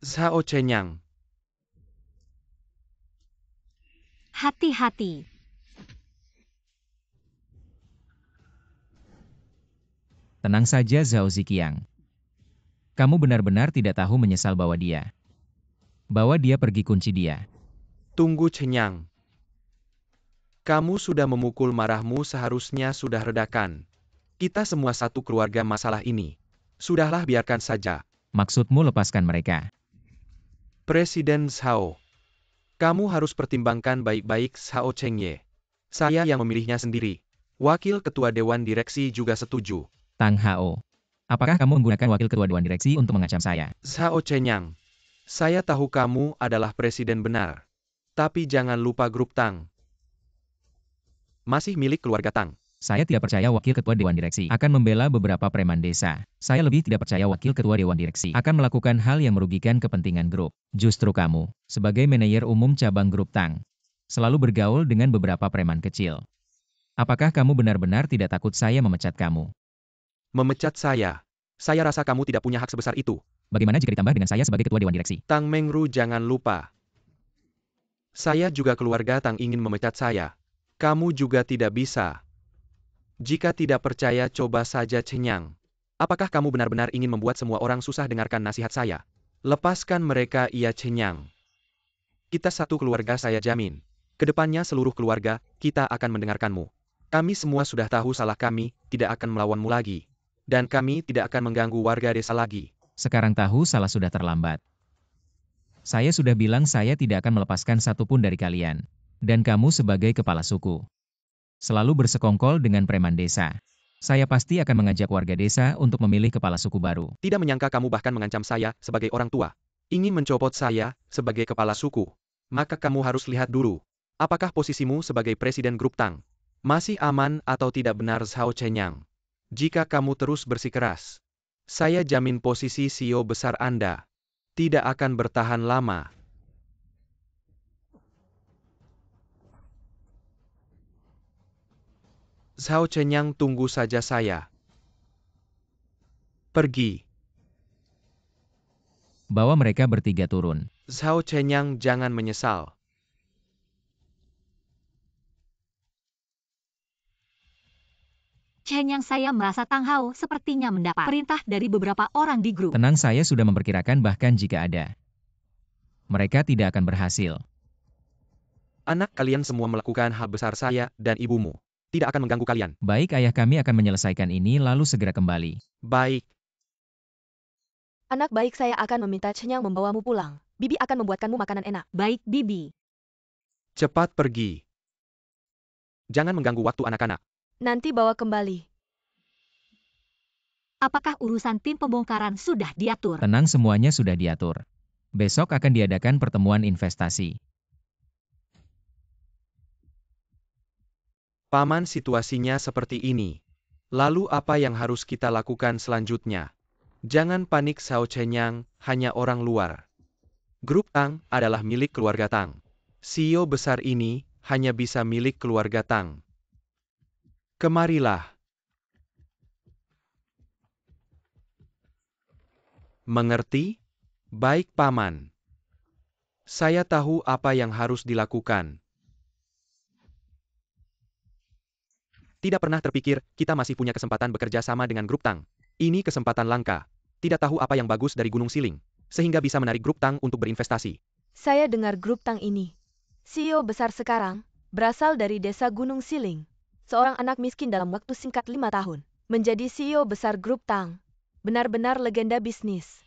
Zhao Chen Yang. Hati-hati. Tenang saja Zhao Ziqiang. Kamu benar-benar tidak tahu menyesal bawa dia. Bawa dia pergi, kunci dia. Tunggu Chen Yang. Kamu sudah memukul, marahmu seharusnya sudah redakan. Kita semua satu keluarga, masalah ini. Sudahlah, biarkan saja. Maksudmu lepaskan mereka? Presiden Zhao. Kamu harus pertimbangkan baik-baik Zhao Chengye. Saya yang memilihnya sendiri. Wakil Ketua Dewan Direksi juga setuju. Tang Hao. Apakah kamu menggunakan wakil ketua Dewan Direksi untuk mengancam saya? Zhao Chen Yang. Saya tahu kamu adalah presiden benar. Tapi jangan lupa Grup Tang masih milik keluarga Tang. Saya tidak percaya wakil ketua Dewan Direksi akan membela beberapa preman desa. Saya lebih tidak percaya wakil ketua Dewan Direksi akan melakukan hal yang merugikan kepentingan grup. Justru kamu, sebagai manajer umum cabang Grup Tang, Selalu bergaul dengan beberapa preman kecil. Apakah kamu benar-benar tidak takut saya memecat kamu? Memecat saya? Saya rasa kamu tidak punya hak sebesar itu. Bagaimana jika ditambah dengan saya sebagai ketua dewan direksi? Tang Mengru, jangan lupa. Saya juga keluarga Tang ingin memecat saya. Kamu juga tidak bisa. Jika tidak percaya, coba saja Chenyang. Apakah kamu benar-benar ingin membuat semua orang susah dengarkan nasihat saya? Lepaskan mereka, iya Chenyang. Kita satu keluarga, saya jamin. Kedepannya seluruh keluarga, kita akan mendengarkanmu. Kami semua sudah tahu salah kami, tidak akan melawanmu lagi. Dan kami tidak akan mengganggu warga desa lagi. Sekarang tahu salah sudah terlambat. Saya sudah bilang saya tidak akan melepaskan satupun dari kalian. Dan kamu sebagai kepala suku selalu bersekongkol dengan preman desa. Saya pasti akan mengajak warga desa untuk memilih kepala suku baru. Tidak menyangka kamu bahkan mengancam saya sebagai orang tua. Ingin mencopot saya sebagai kepala suku. Maka kamu harus lihat dulu. Apakah posisimu sebagai presiden grup Tang masih aman atau tidak, benar Zhao Chenyang? Jika kamu terus bersikeras, saya jamin posisi CEO besar Anda tidak akan bertahan lama. Zhao Chenyang, tunggu saja saya. Pergi. Bawa mereka bertiga turun. Zhao Chenyang, jangan menyesal. Chenyang, saya merasa Tang Hao sepertinya mendapat perintah dari beberapa orang di grup. Tenang, saya sudah memperkirakan bahkan jika ada. Mereka tidak akan berhasil. Anak kalian semua melakukan hal besar, saya dan ibumu tidak akan mengganggu kalian. Baik ayah, kami akan menyelesaikan ini lalu segera kembali. Baik. Anak baik, saya akan meminta Chenyang membawamu pulang. Bibi akan membuatkanmu makanan enak. Baik, Bibi. Cepat pergi. Jangan mengganggu waktu anak-anak. Nanti bawa kembali. Apakah urusan tim pembongkaran sudah diatur? Tenang, semuanya sudah diatur. Besok akan diadakan pertemuan investasi. Paman, situasinya seperti ini. Lalu apa yang harus kita lakukan selanjutnya? Jangan panik Zhao Chenyang, hanya orang luar. Grup Tang adalah milik keluarga Tang. CEO besar ini hanya bisa milik keluarga Tang. Kemarilah. Mengerti? Baik Paman. Saya tahu apa yang harus dilakukan. Tidak pernah terpikir, kita masih punya kesempatan bekerja sama dengan grup Tang. Ini kesempatan langka. Tidak tahu apa yang bagus dari Gunung Siling, sehingga bisa menarik grup Tang untuk berinvestasi. Saya dengar grup Tang ini. CEO besar sekarang, berasal dari desa Gunung Siling. Seorang anak miskin dalam waktu singkat 5 tahun. Menjadi CEO besar grup Tang. Benar-benar legenda bisnis.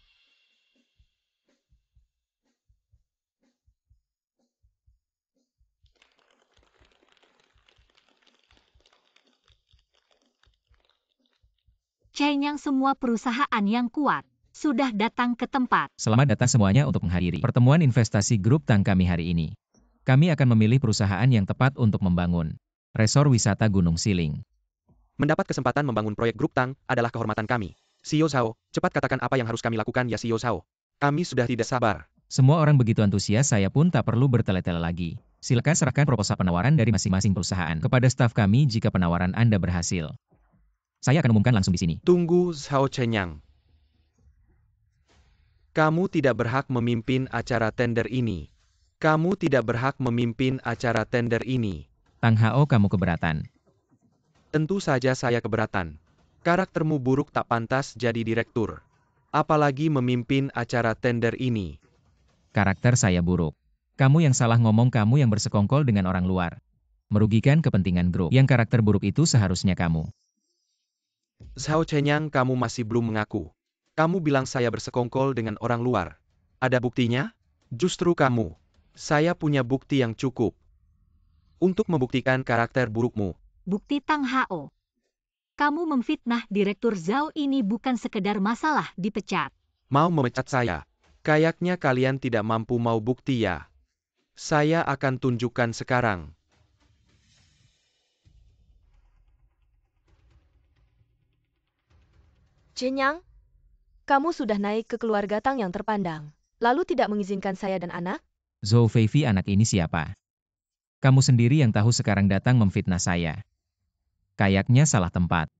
Chenyang, semua perusahaan yang kuat sudah datang ke tempat. Selamat datang semuanya untuk menghadiri pertemuan investasi grup Tang kami hari ini. Kami akan memilih perusahaan yang tepat untuk membangun resor wisata Gunung Siling. Mendapat kesempatan membangun proyek grup Tang adalah kehormatan kami. CEO Zhao, cepat katakan apa yang harus kami lakukan ya CEO Zhao. Kami sudah tidak sabar. Semua orang begitu antusias, saya pun tak perlu bertele-tele lagi. Silakan serahkan proposal penawaran dari masing-masing perusahaan kepada staf kami jika penawaran Anda berhasil. Saya akan umumkan langsung di sini. Tunggu Zhao Chenyang. Kamu tidak berhak memimpin acara tender ini. Kamu tidak berhak memimpin acara tender ini. Tang Hao, kamu keberatan? Tentu saja saya keberatan. Karaktermu buruk, tak pantas jadi direktur. Apalagi memimpin acara tender ini. Karakter saya buruk. Kamu yang salah ngomong, kamu yang bersekongkol dengan orang luar. Merugikan kepentingan grup. Yang karakter buruk itu seharusnya kamu. Zhao Chenyang, kamu masih belum mengaku. Kamu bilang saya bersekongkol dengan orang luar. Ada buktinya? Justru kamu. Saya punya bukti yang cukup untuk membuktikan karakter burukmu. Bukti Tang Hao. Kamu memfitnah Direktur Zhao ini bukan sekedar masalah dipecat. Mau memecat saya? Kayaknya kalian tidak mampu mau bukti ya. Saya akan tunjukkan sekarang. Chenyang, kamu sudah naik ke keluarga Tang yang terpandang. Lalu tidak mengizinkan saya dan anak? Zhou Feifei, anak ini siapa? Kamu sendiri yang tahu sekarang datang memfitnah saya. Kayaknya salah tempat.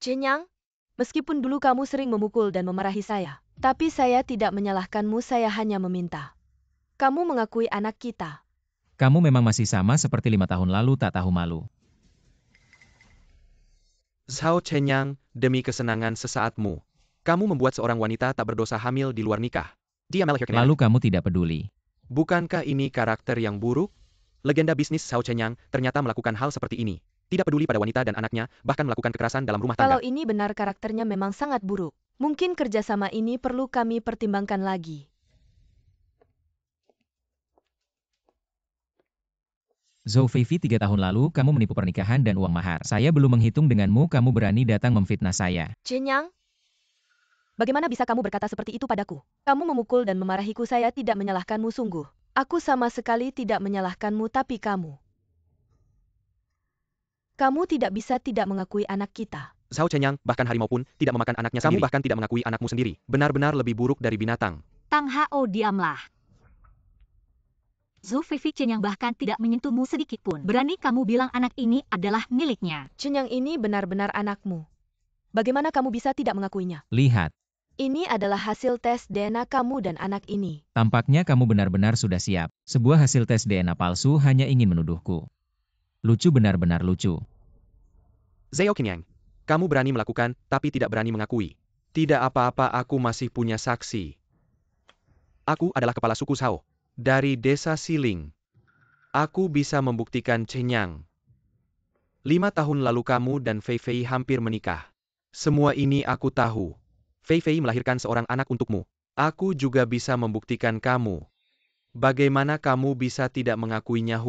Chenyang, meskipun dulu kamu sering memukul dan memarahi saya, tapi saya tidak menyalahkanmu, saya hanya meminta. Kamu mengakui anak kita. Kamu memang masih sama seperti 5 tahun lalu, tak tahu malu. Zhao Chenyang, demi kesenangan sesaatmu, kamu membuat seorang wanita tak berdosa hamil di luar nikah. Dia melahirkan Lalu anak. kamu tidak peduli. Bukankah ini karakter yang buruk? Legenda bisnis Zhao Chenyang ternyata melakukan hal seperti ini. Tidak peduli pada wanita dan anaknya, bahkan melakukan kekerasan dalam rumah Kalau tangga. ini benar, karakternya memang sangat buruk. Mungkin kerjasama ini perlu kami pertimbangkan lagi. Zhou Feifei, 3 tahun lalu kamu menipu pernikahan dan uang mahar. Saya belum menghitung denganmu, kamu berani datang memfitnah saya. Chenyang, bagaimana bisa kamu berkata seperti itu padaku? Kamu memukul dan memarahiku, saya tidak menyalahkanmu sungguh. Aku sama sekali tidak menyalahkanmu, tapi kamu tidak bisa tidak mengakui anak kita. Zhao Chenyang, bahkan harimau pun tidak memakan anaknya sendiri. Kamu bahkan tidak mengakui anakmu sendiri. Benar-benar lebih buruk dari binatang. Tang Hao, diamlah. Zhou Feifei, Chenyang bahkan tidak menyentuhmu sedikit pun. Berani kamu bilang anak ini adalah miliknya. Chenyang ini benar-benar anakmu. Bagaimana kamu bisa tidak mengakuinya? Lihat, Ini adalah hasil tes DNA kamu dan anak ini. tampaknya kamu benar-benar sudah siap. Sebuah hasil tes DNA palsu hanya ingin menuduhku. Lucu, benar-benar lucu. Zhao Qinyang, kamu berani melakukan, tapi tidak berani mengakui. Tidak apa-apa, aku masih punya saksi. Aku adalah kepala suku Zhao. Dari desa Siling. Aku bisa membuktikan Chenyang. 5 tahun lalu kamu dan Feifei hampir menikah. Semua ini aku tahu. Feifei melahirkan seorang anak untukmu. Aku juga bisa membuktikan kamu. Bagaimana kamu bisa tidak mengakuinya?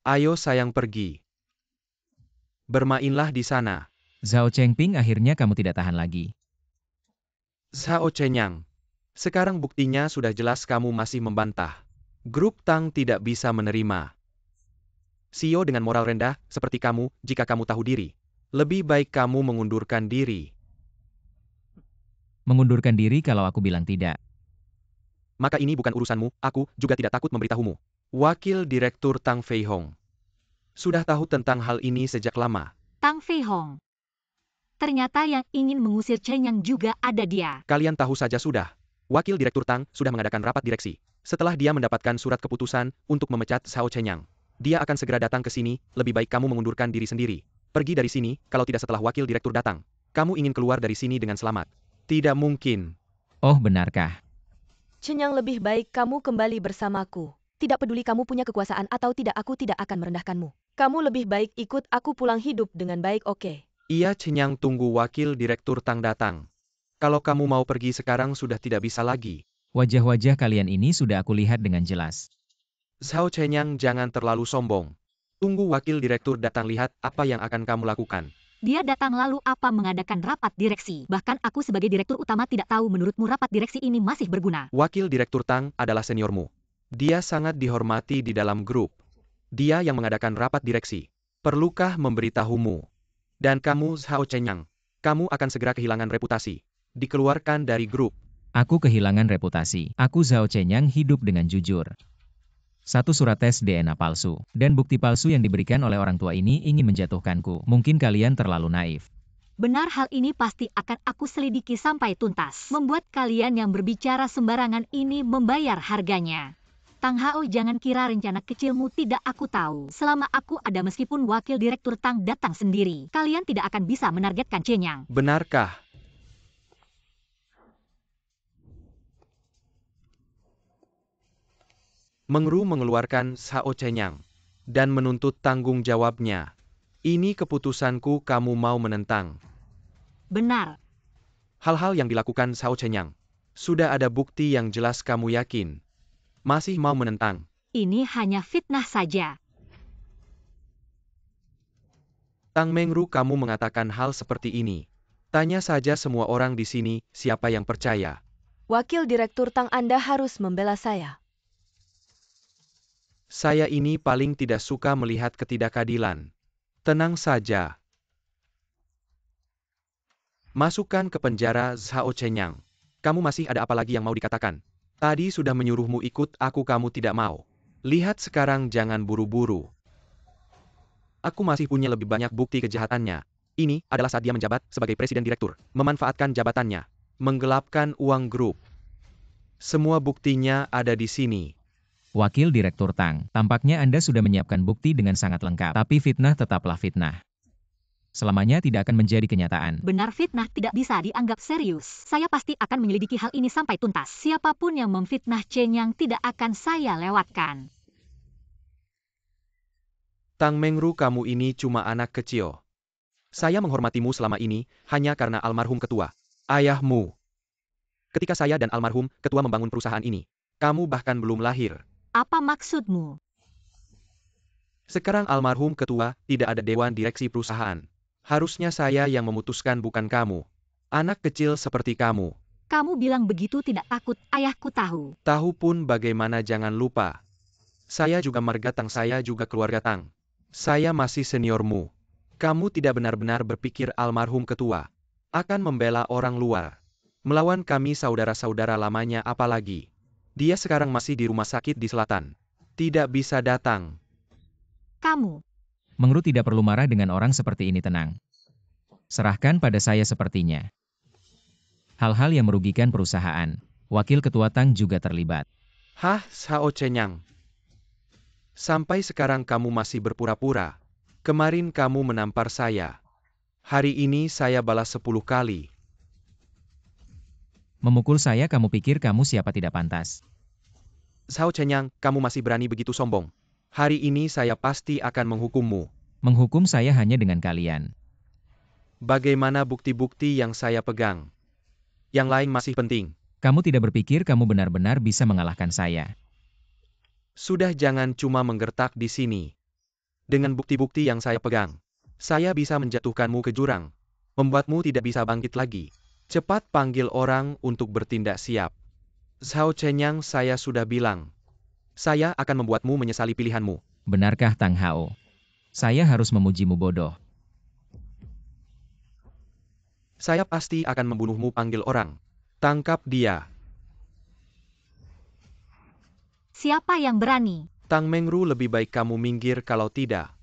Ayo sayang, pergi. Bermainlah di sana. Zhao Chengping, akhirnya kamu tidak tahan lagi. Zhao Chenyang. Sekarang buktinya sudah jelas, kamu masih membantah. Grup Tang tidak bisa menerima CEO dengan moral rendah seperti kamu. Jika kamu tahu diri, lebih baik kamu mengundurkan diri. Mengundurkan diri kalau aku bilang tidak. Maka ini bukan urusanmu, aku juga tidak takut memberitahumu. Wakil Direktur Tang Fei Hong sudah tahu tentang hal ini sejak lama. Tang Fei Hong. Ternyata yang ingin mengusir Chenyang juga ada dia. Kalian tahu saja sudah. Wakil Direktur Tang sudah mengadakan rapat direksi. Setelah dia mendapatkan surat keputusan untuk memecat Zhao Chenyang, dia akan segera datang ke sini. Lebih baik kamu mengundurkan diri sendiri. Pergi dari sini, kalau tidak setelah wakil direktur datang. Kamu ingin keluar dari sini dengan selamat. Tidak mungkin. Oh, benarkah? Chenyang, lebih baik kamu kembali bersamaku. Tidak peduli kamu punya kekuasaan atau tidak, aku tidak akan merendahkanmu. Kamu lebih baik ikut aku pulang hidup dengan baik, oke? Iya, Chenyang, tunggu wakil direktur Tang datang. Kalau kamu mau pergi sekarang sudah tidak bisa lagi. Wajah-wajah kalian ini sudah aku lihat dengan jelas. Zhao Chenyang, jangan terlalu sombong. Tunggu wakil direktur datang, lihat apa yang akan kamu lakukan. Dia datang lalu apa mengadakan rapat direksi. Bahkan aku sebagai direktur utama tidak tahu menurutmu rapat direksi ini masih berguna. Wakil direktur Tang adalah seniormu. Dia sangat dihormati di dalam grup. Dia yang mengadakan rapat direksi. Perlukah memberitahumu? Dan kamu, Zhao Chenyang, kamu akan segera kehilangan reputasi. Dikeluarkan dari grup. Aku kehilangan reputasi. Aku Zhao Chenyang hidup dengan jujur. Satu surat tes DNA palsu, dan bukti palsu yang diberikan oleh orang tua ini ingin menjatuhkanku. Mungkin kalian terlalu naif. Benar, hal ini pasti akan aku selidiki sampai tuntas. Membuat kalian yang berbicara sembarangan ini membayar harganya. Tang Hao, jangan kira rencana kecilmu tidak aku tahu. Selama aku ada, meskipun wakil direktur Tang datang sendiri, kalian tidak akan bisa menargetkan Chenyang. Benarkah? Mengru mengeluarkan Zhao Chenyang dan menuntut tanggung jawabnya. Ini keputusanku, kamu mau menentang. Benar. Hal-hal yang dilakukan Zhao Chenyang. Sudah ada bukti yang jelas, kamu yakin? Masih mau menentang? Ini hanya fitnah saja. Tang Mengru, kamu mengatakan hal seperti ini. Tanya saja semua orang di sini, siapa yang percaya? Wakil direktur Tang, Anda harus membela saya. Saya ini paling tidak suka melihat ketidakadilan. Tenang saja. Masukkan ke penjara Zhao Chenyang. Kamu masih ada apa lagi yang mau dikatakan? Tadi sudah menyuruhmu ikut aku, kamu tidak mau. Lihat sekarang, jangan buru-buru. Aku masih punya lebih banyak bukti kejahatannya. Ini adalah saat dia menjabat sebagai presiden direktur, memanfaatkan jabatannya, menggelapkan uang grup. Semua buktinya ada di sini. Wakil Direktur Tang, tampaknya Anda sudah menyiapkan bukti dengan sangat lengkap. Tapi fitnah tetaplah fitnah. Selamanya tidak akan menjadi kenyataan. Benar, fitnah tidak bisa dianggap serius. Saya pasti akan menyelidiki hal ini sampai tuntas. Siapapun yang memfitnah Chen Yang tidak akan saya lewatkan. Tang Mengru, kamu ini cuma anak kecil. Saya menghormatimu selama ini hanya karena almarhum ketua, ayahmu. Ketika saya dan almarhum ketua membangun perusahaan ini, kamu bahkan belum lahir. Apa maksudmu? Sekarang almarhum ketua tidak ada dewan direksi perusahaan. Harusnya saya yang memutuskan, bukan kamu. Anak kecil seperti kamu. Kamu bilang begitu tidak takut, ayahku tahu. Tahu pun bagaimana, jangan lupa. Saya juga marga Tang, saya juga keluarga Tang. Saya masih seniormu. Kamu tidak benar-benar berpikir almarhum ketua akan membela orang luar. Melawan kami saudara-saudara lamanya apalagi. Dia sekarang masih di rumah sakit di selatan. Tidak bisa datang. Kamu. Mengru tidak perlu marah dengan orang seperti ini, tenang. Serahkan pada saya sepertinya. Hal-hal yang merugikan perusahaan. Wakil Ketua Tang juga terlibat. Hah, Sao Chenyang? Sampai sekarang kamu masih berpura-pura. Kemarin kamu menampar saya. Hari ini saya balas 10 kali. Memukul saya, kamu pikir kamu siapa tidak pantas. Sao Chenyang, kamu masih berani begitu sombong. Hari ini saya pasti akan menghukummu. Menghukum saya hanya dengan kalian. Bagaimana bukti-bukti yang saya pegang? Yang lain masih penting. Kamu tidak berpikir kamu benar-benar bisa mengalahkan saya. Sudah, jangan cuma menggertak di sini. Dengan bukti-bukti yang saya pegang, saya bisa menjatuhkanmu ke jurang. Membuatmu tidak bisa bangkit lagi. Cepat panggil orang untuk bertindak siap. Sao Chenyang, saya sudah bilang. Saya akan membuatmu menyesali pilihanmu. Benarkah, Tang Hao? Saya harus memujimu, bodoh. Saya pasti akan membunuhmu, panggil orang. Tangkap dia. Siapa yang berani? Tang Mengru, lebih baik kamu minggir, kalau tidak.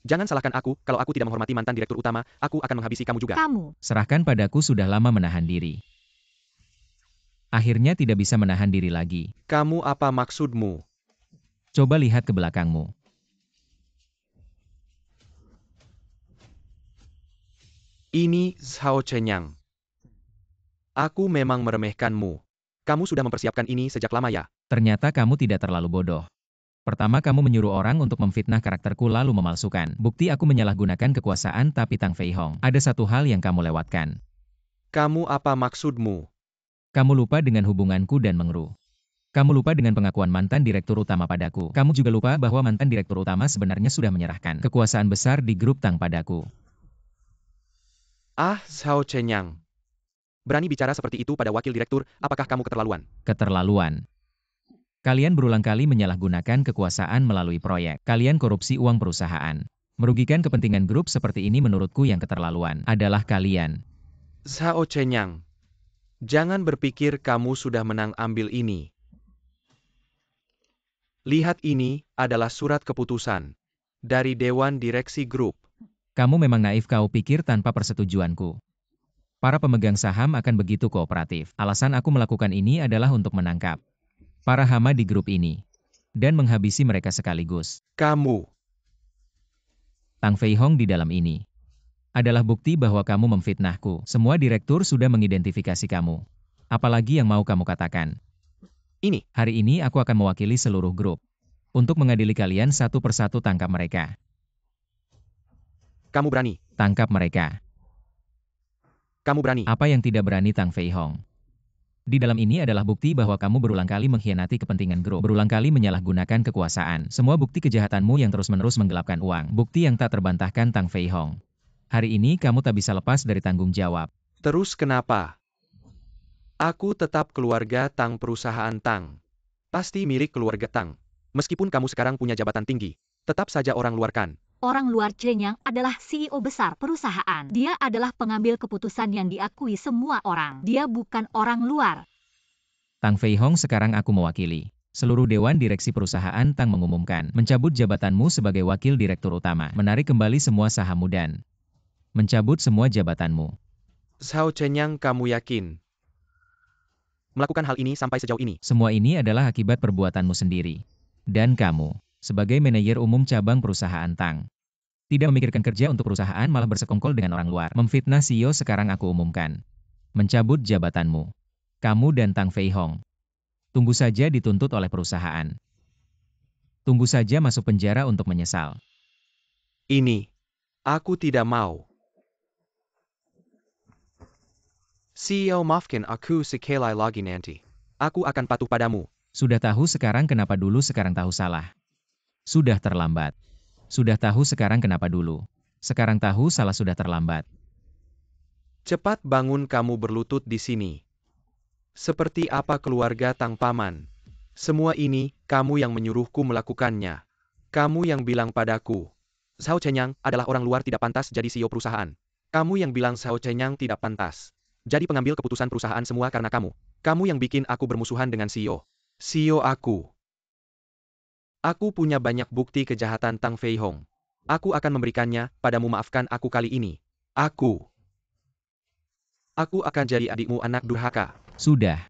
Jangan salahkan aku, kalau aku tidak menghormati mantan direktur utama, aku akan menghabisi kamu juga. Kamu. Serahkan padaku, sudah lama menahan diri. Akhirnya tidak bisa menahan diri lagi. Kamu apa maksudmu? Coba lihat ke belakangmu. Ini Sao Chenyang. Aku memang meremehkanmu. Kamu sudah mempersiapkan ini sejak lama ya? Ternyata kamu tidak terlalu bodoh. Pertama, kamu menyuruh orang untuk memfitnah karakterku lalu memalsukan bukti aku menyalahgunakan kekuasaan, tapi Tang Fei Hong, ada satu hal yang kamu lewatkan. Kamu apa maksudmu? Kamu lupa dengan hubunganku dan Mengru. Kamu lupa dengan pengakuan mantan direktur utama padaku. Kamu juga lupa bahwa mantan direktur utama sebenarnya sudah menyerahkan kekuasaan besar di grup Tang padaku. Ah, Sao Chenyang. Berani bicara seperti itu pada wakil direktur, apakah kamu keterlaluan? Keterlaluan. Kalian berulang kali menyalahgunakan kekuasaan melalui proyek. Kalian korupsi uang perusahaan. Merugikan kepentingan grup seperti ini, menurutku yang keterlaluan adalah kalian. Sao Chenyang. Jangan berpikir kamu sudah menang, ambil ini. Lihat, ini adalah surat keputusan dari Dewan Direksi Grup. Kamu memang naif, kau pikir tanpa persetujuanku para pemegang saham akan begitu kooperatif. Alasan aku melakukan ini adalah untuk menangkap para hama di grup ini dan menghabisi mereka sekaligus. Kamu. Tang Fei Hong di dalam ini adalah bukti bahwa kamu memfitnahku. Semua direktur sudah mengidentifikasi kamu. Apalagi yang mau kamu katakan? Ini. Hari ini aku akan mewakili seluruh grup untuk mengadili kalian satu persatu. Tangkap mereka. Kamu berani. Tangkap mereka. Kamu berani. Apa yang tidak berani, Tang Fei Hong? Di dalam ini adalah bukti bahwa kamu berulang kali mengkhianati kepentingan grup, berulang kali menyalahgunakan kekuasaan. Semua bukti kejahatanmu yang terus-menerus menggelapkan uang. Bukti yang tak terbantahkan, Tang Fei Hong. Hari ini kamu tak bisa lepas dari tanggung jawab. Terus kenapa? Aku tetap keluarga Tang, perusahaan Tang. Pasti milik keluarga Tang. Meskipun kamu sekarang punya jabatan tinggi, tetap saja orang luar kan. Orang luar Chenyang adalah CEO besar perusahaan. Dia adalah pengambil keputusan yang diakui semua orang. Dia bukan orang luar. Tang Fei Hong, sekarang aku mewakili. Seluruh Dewan Direksi Perusahaan Tang mengumumkan, mencabut jabatanmu sebagai Wakil Direktur Utama, menarik kembali semua sahammu dan mencabut semua jabatanmu. Zhao Chenyang, kamu yakin melakukan hal ini sampai sejauh ini? Semua ini adalah akibat perbuatanmu sendiri. Dan kamu, sebagai manajer umum cabang perusahaan Tang, tidak memikirkan kerja untuk perusahaan, malah bersekongkol dengan orang luar. Memfitnah CEO, sekarang aku umumkan. Mencabut jabatanmu. Kamu dan Tang Fei Hong. Tunggu saja dituntut oleh perusahaan. Tunggu saja masuk penjara untuk menyesal. Ini, aku tidak mau. CEO, maafkan aku sekali lagi nanti. Aku akan patuh padamu. Sudah tahu sekarang kenapa dulu, sekarang tahu salah. Sudah terlambat. Sudah tahu sekarang kenapa dulu. Sekarang tahu salah, sudah terlambat. Cepat bangun, kamu berlutut di sini. Seperti apa keluarga Tang Paman? Semua ini, kamu yang menyuruhku melakukannya. Kamu yang bilang padaku, Zhao Chenyang adalah orang luar, tidak pantas jadi CEO perusahaan. Kamu yang bilang Zhao Chenyang tidak pantas jadi pengambil keputusan perusahaan, semua karena kamu. Kamu yang bikin aku bermusuhan dengan CEO. CEO aku. Aku punya banyak bukti kejahatan Tang Fei Hong. Aku akan memberikannya padamu, maafkan aku kali ini. Aku akan jadi adikmu, anak durhaka. Sudah.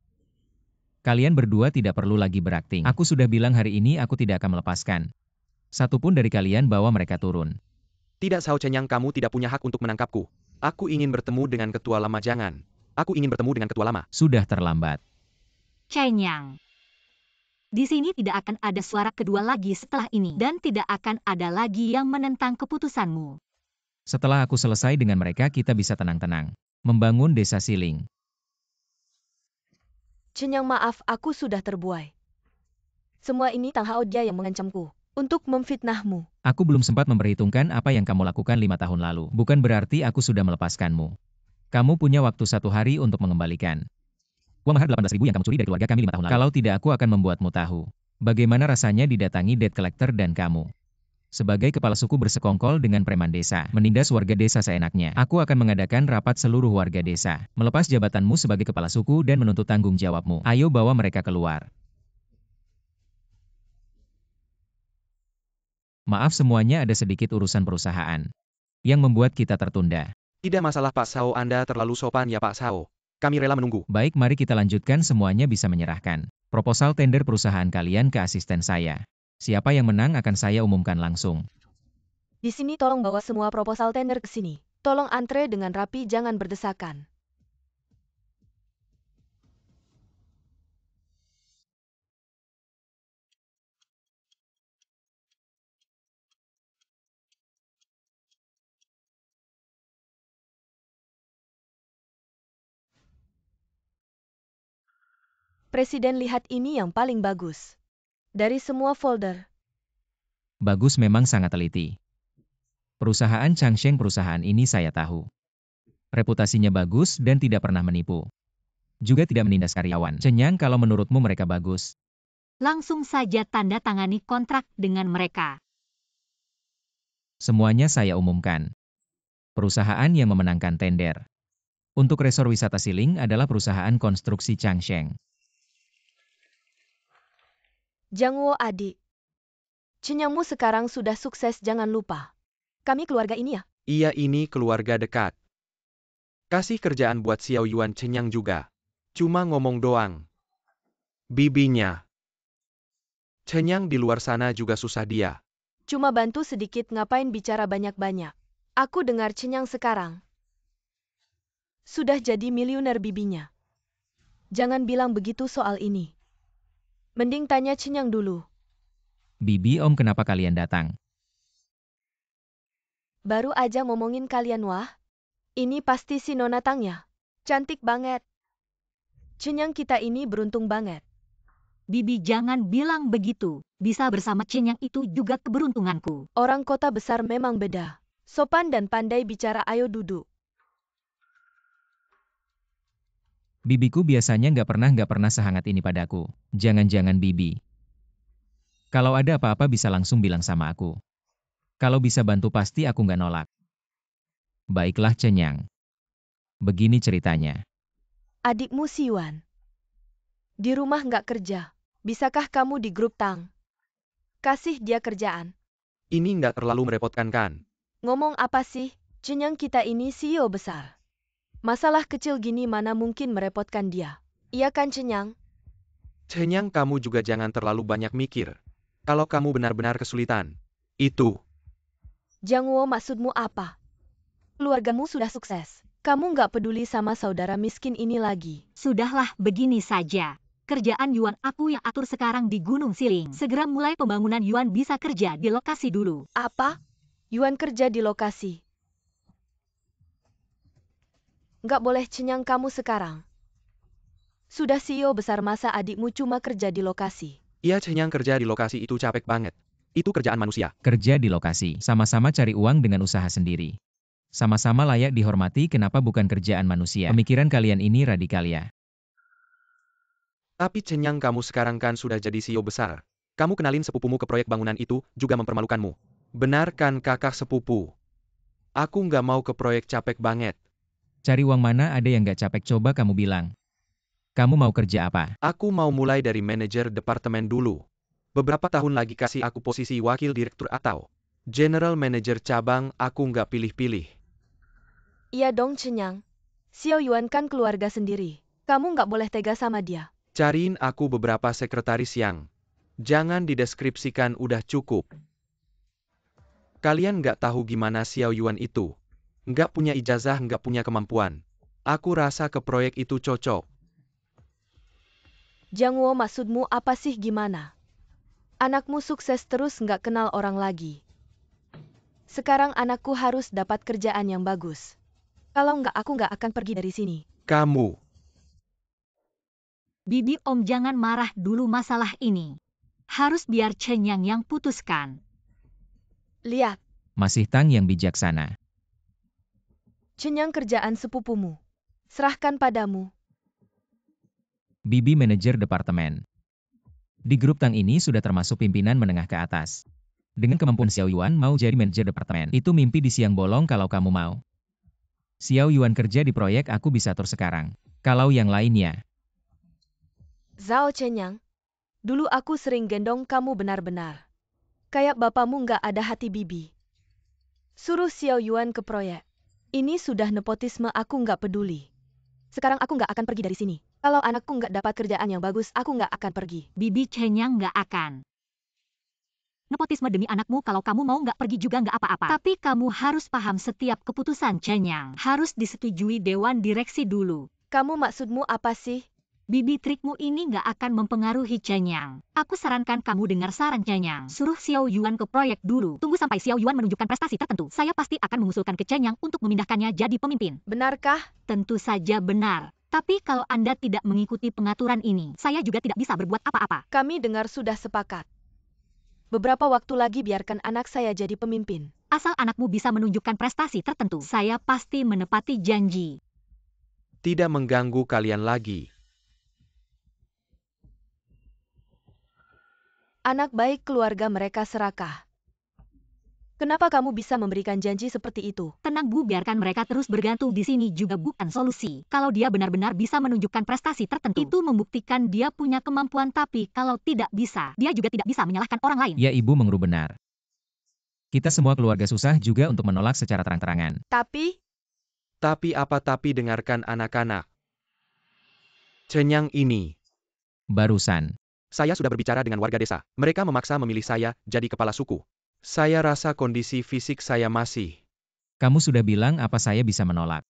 Kalian berdua tidak perlu lagi berakting. Aku sudah bilang hari ini aku tidak akan melepaskan satupun dari kalian, bawa mereka turun. Tidak, Zhao Chenyang, kamu tidak punya hak untuk menangkapku. Aku ingin bertemu dengan ketua lama, jangan. Aku ingin bertemu dengan ketua lama. Sudah terlambat. Chenyang. Di sini tidak akan ada suara kedua lagi setelah ini. Dan tidak akan ada lagi yang menentang keputusanmu. Setelah aku selesai dengan mereka, kita bisa tenang-tenang membangun desa Siling. Chenyang, maaf, aku sudah terbuai. Semua ini Tang Haojia yang mengancamku untuk memfitnahmu. Aku belum sempat memperhitungkan apa yang kamu lakukan 5 tahun lalu. Bukan berarti aku sudah melepaskanmu. Kamu punya waktu 1 hari untuk mengembalikan uang mahar 18.000 yang kamu curi dari keluarga kami 5 tahun lalu. Kalau tidak, aku akan membuatmu tahu bagaimana rasanya didatangi debt collector dan kamu sebagai kepala suku bersekongkol dengan preman desa, menindas warga desa seenaknya. Aku akan mengadakan rapat seluruh warga desa, melepas jabatanmu sebagai kepala suku dan menuntut tanggung jawabmu. Ayo bawa mereka keluar. Maaf, semuanya ada sedikit urusan perusahaan yang membuat kita tertunda. Tidak masalah, Pak Zhao, Anda terlalu sopan ya Pak Zhao. Kami rela menunggu. Baik, mari kita lanjutkan, semuanya bisa menyerahkan proposal tender perusahaan kalian ke asisten saya. Siapa yang menang akan saya umumkan langsung. Di sini tolong bawa semua proposal tender ke sini. Tolong antre dengan rapi, jangan berdesakan. Presiden, lihat ini yang paling bagus. Dari semua folder. Bagus, memang sangat teliti. Perusahaan Changsheng, perusahaan ini saya tahu. Reputasinya bagus dan tidak pernah menipu. Juga tidak menindas karyawan. Chenyang, kalau menurutmu mereka bagus, Langsung saja tanda tangani kontrak dengan mereka. semuanya saya umumkan. Perusahaan yang memenangkan tender untuk resor wisata Siling adalah perusahaan konstruksi Changsheng. Jangwo adik. Chenyangmu sekarang sudah sukses, jangan lupa. Kami keluarga ini ya. Iya, ini keluarga dekat. Kasih kerjaan buat Xiao Yuan Chenyang juga. Cuma ngomong doang. Bibinya. Chenyang di luar sana juga susah dia. Cuma bantu sedikit, ngapain bicara banyak-banyak. Aku dengar Chenyang sekarang sudah jadi miliuner bibinya. Jangan bilang begitu soal ini. Mending tanya Chenyang dulu. Bibi, Om, kenapa kalian datang? Baru aja ngomongin kalian, wah. Ini pasti si Nona Tang ya. Cantik banget. Chenyang kita ini beruntung banget. Bibi, jangan bilang begitu. Bisa bersama Chenyang itu juga keberuntunganku. Orang kota besar memang beda. Sopan dan pandai bicara, ayo duduk. Bibiku biasanya nggak pernah sehangat ini padaku. Jangan-jangan Bibi. Kalau ada apa-apa bisa langsung bilang sama aku. Kalau bisa bantu pasti aku nggak nolak. Baiklah Chen Yang. Begini ceritanya. Adikmu si Yuan. Di rumah nggak kerja. Bisakah kamu di grup Tang? Kasih dia kerjaan. Ini nggak terlalu merepotkan kan? Ngomong apa sih? Cenyang kita ini CEO besar. Masalah kecil gini mana mungkin merepotkan dia. Iya kan Cenyang? Chen Yang, kamu juga jangan terlalu banyak mikir. Kalau kamu benar-benar kesulitan, itu. Jangwo, maksudmu apa? Keluargamu sudah sukses. Kamu nggak peduli sama saudara miskin ini lagi. Sudahlah, begini saja. Kerjaan Yuan aku yang atur sekarang di Gunung Siling. Segera mulai pembangunan Yuan bisa kerja di lokasi dulu. Apa? Yuan kerja di lokasi. Nggak boleh Cenyang kamu sekarang. Sudah CEO besar, masa adikmu cuma kerja di lokasi. Iya, Chen Yang, kerja di lokasi itu capek banget. Itu kerjaan manusia. Kerja di lokasi, sama-sama cari uang dengan usaha sendiri. Sama-sama layak dihormati, kenapa bukan kerjaan manusia? Pemikiran kalian ini radikal ya. Tapi Chen Yang, kamu sekarang kan sudah jadi CEO besar. Kamu kenalin sepupumu ke proyek bangunan itu, juga mempermalukanmu. Benar kan kakak sepupu? Aku nggak mau ke proyek capek banget. Cari uang mana ada yang nggak capek, coba kamu bilang. Kamu mau kerja apa? Aku mau mulai dari manajer departemen dulu. Beberapa tahun lagi kasih aku posisi wakil direktur atau general manager cabang, aku nggak pilih-pilih. Iya dong Cenyang. Xiao Yuan kan keluarga sendiri. Kamu nggak boleh tega sama dia. Cariin aku beberapa sekretaris yang jangan dideskripsikan, udah cukup. Kalian nggak tahu gimana Xiao Yuan itu. Nggak punya ijazah, nggak punya kemampuan. Aku rasa ke proyek itu cocok. Jangwo, maksudmu apa sih, gimana? Anakmu sukses terus nggak kenal orang lagi. Sekarang anakku harus dapat kerjaan yang bagus. Kalau nggak, aku nggak akan pergi dari sini. Kamu. Bibi Om, jangan marah dulu, masalah ini harus biar Chen yang putuskan. Lihat, Masih Tang yang bijaksana. Cenyang kerjaan sepupumu. Serahkan padamu. Bibi manajer departemen. Di grup Tang ini sudah termasuk pimpinan menengah ke atas. Dengan kemampuan Xiao Yuan mau jadi manajer departemen, itu mimpi di siang bolong kalau kamu mau. Xiao Yuan kerja di proyek aku bisa atur sekarang. Kalau yang lainnya, Zhao Cenyang, dulu aku sering gendong kamu benar-benar. Kayak bapakmu, nggak ada hati bibi. Suruh Xiao Yuan ke proyek. Ini sudah nepotisme, aku nggak peduli. Sekarang aku nggak akan pergi dari sini. Kalau anakku nggak dapat kerjaan yang bagus, aku nggak akan pergi. Bibi Chen nggak akan nepotisme demi anakmu. Kalau kamu mau nggak pergi juga nggak apa-apa. Tapi kamu harus paham, setiap keputusan Chen harus disetujui Dewan Direksi dulu. Kamu maksudmu apa sih? Bibi, trikmu ini nggak akan mempengaruhi Chen Yang. Aku sarankan kamu dengar saran Chen Yang. Suruh Xiao Yuan ke proyek dulu. Tunggu sampai Xiao Yuan menunjukkan prestasi tertentu. Saya pasti akan mengusulkan ke Chen Yang untuk memindahkannya jadi pemimpin. Benarkah? Tentu saja benar. Tapi kalau Anda tidak mengikuti pengaturan ini, saya juga tidak bisa berbuat apa-apa. Kami dengar sudah sepakat. Beberapa waktu lagi biarkan anak saya jadi pemimpin. Asal anakmu bisa menunjukkan prestasi tertentu, saya pasti menepati janji. Tidak mengganggu kalian lagi. Anak baik, keluarga mereka serakah. Kenapa kamu bisa memberikan janji seperti itu? Tenang Bu, biarkan mereka terus bergantung di sini juga bukan solusi. Kalau dia benar-benar bisa menunjukkan prestasi tertentu, itu membuktikan dia punya kemampuan. Tapi kalau tidak bisa, dia juga tidak bisa menyalahkan orang lain. ya Ibu Mengru benar. Kita semua keluarga susah juga untuk menolak secara terang-terangan. Tapi apa tapi, dengarkan anak-anak. Chen Yang ini. Barusan, Saya sudah berbicara dengan warga desa. Mereka memaksa memilih saya jadi kepala suku. Saya rasa kondisi fisik saya masih. kamu sudah bilang apa saya bisa menolak?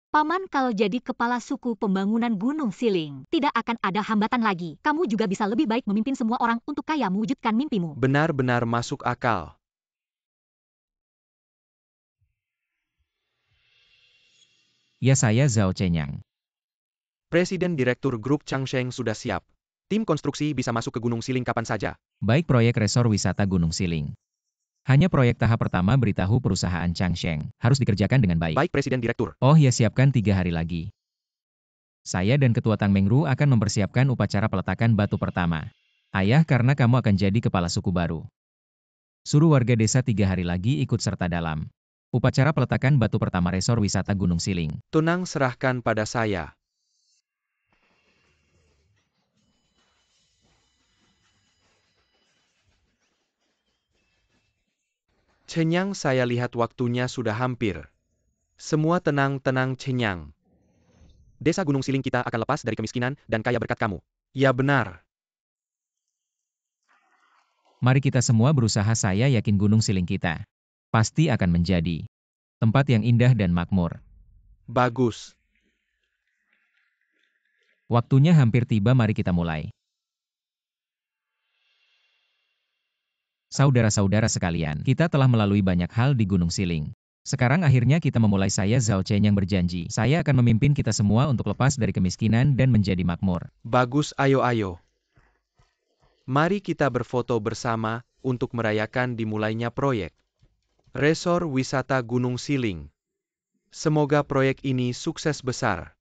Paman, kalau jadi kepala suku pembangunan Gunung Siling, tidak akan ada hambatan lagi. Kamu juga bisa lebih baik memimpin semua orang untuk kaya mewujudkan mimpimu. Benar-benar masuk akal. Ya, saya Zhao Cenyang. Presiden Direktur Grup Changsheng sudah siap. Tim konstruksi bisa masuk ke Gunung Siling kapan saja. Baik, proyek resor wisata Gunung Siling. Hanya proyek tahap pertama, beritahu perusahaan Changsheng. Harus dikerjakan dengan baik. Baik Presiden Direktur. Oh ya, siapkan 3 hari lagi. Saya dan Ketua Tang Mengru akan mempersiapkan upacara peletakan batu pertama. Ayah, karena kamu akan jadi kepala suku baru. Suruh warga desa 3 hari lagi ikut serta dalam upacara peletakan batu pertama resor wisata Gunung Siling. Tunang serahkan pada saya. Cenyang, saya lihat waktunya sudah hampir. Semua tenang-tenang, Cenyang. Desa Gunung Siling kita akan lepas dari kemiskinan dan kaya berkat kamu. Ya benar. Mari kita semua berusaha, saya yakin Gunung Siling kita pasti akan menjadi tempat yang indah dan makmur. Bagus. Waktunya hampir tiba, mari kita mulai. Saudara-saudara sekalian, kita telah melalui banyak hal di Gunung Siling. Sekarang akhirnya kita memulai. Saya Zhao Chen yang berjanji, saya akan memimpin kita semua untuk lepas dari kemiskinan dan menjadi makmur. Bagus, ayo. Mari kita berfoto bersama untuk merayakan dimulainya proyek Resor Wisata Gunung Siling. Semoga proyek ini sukses besar.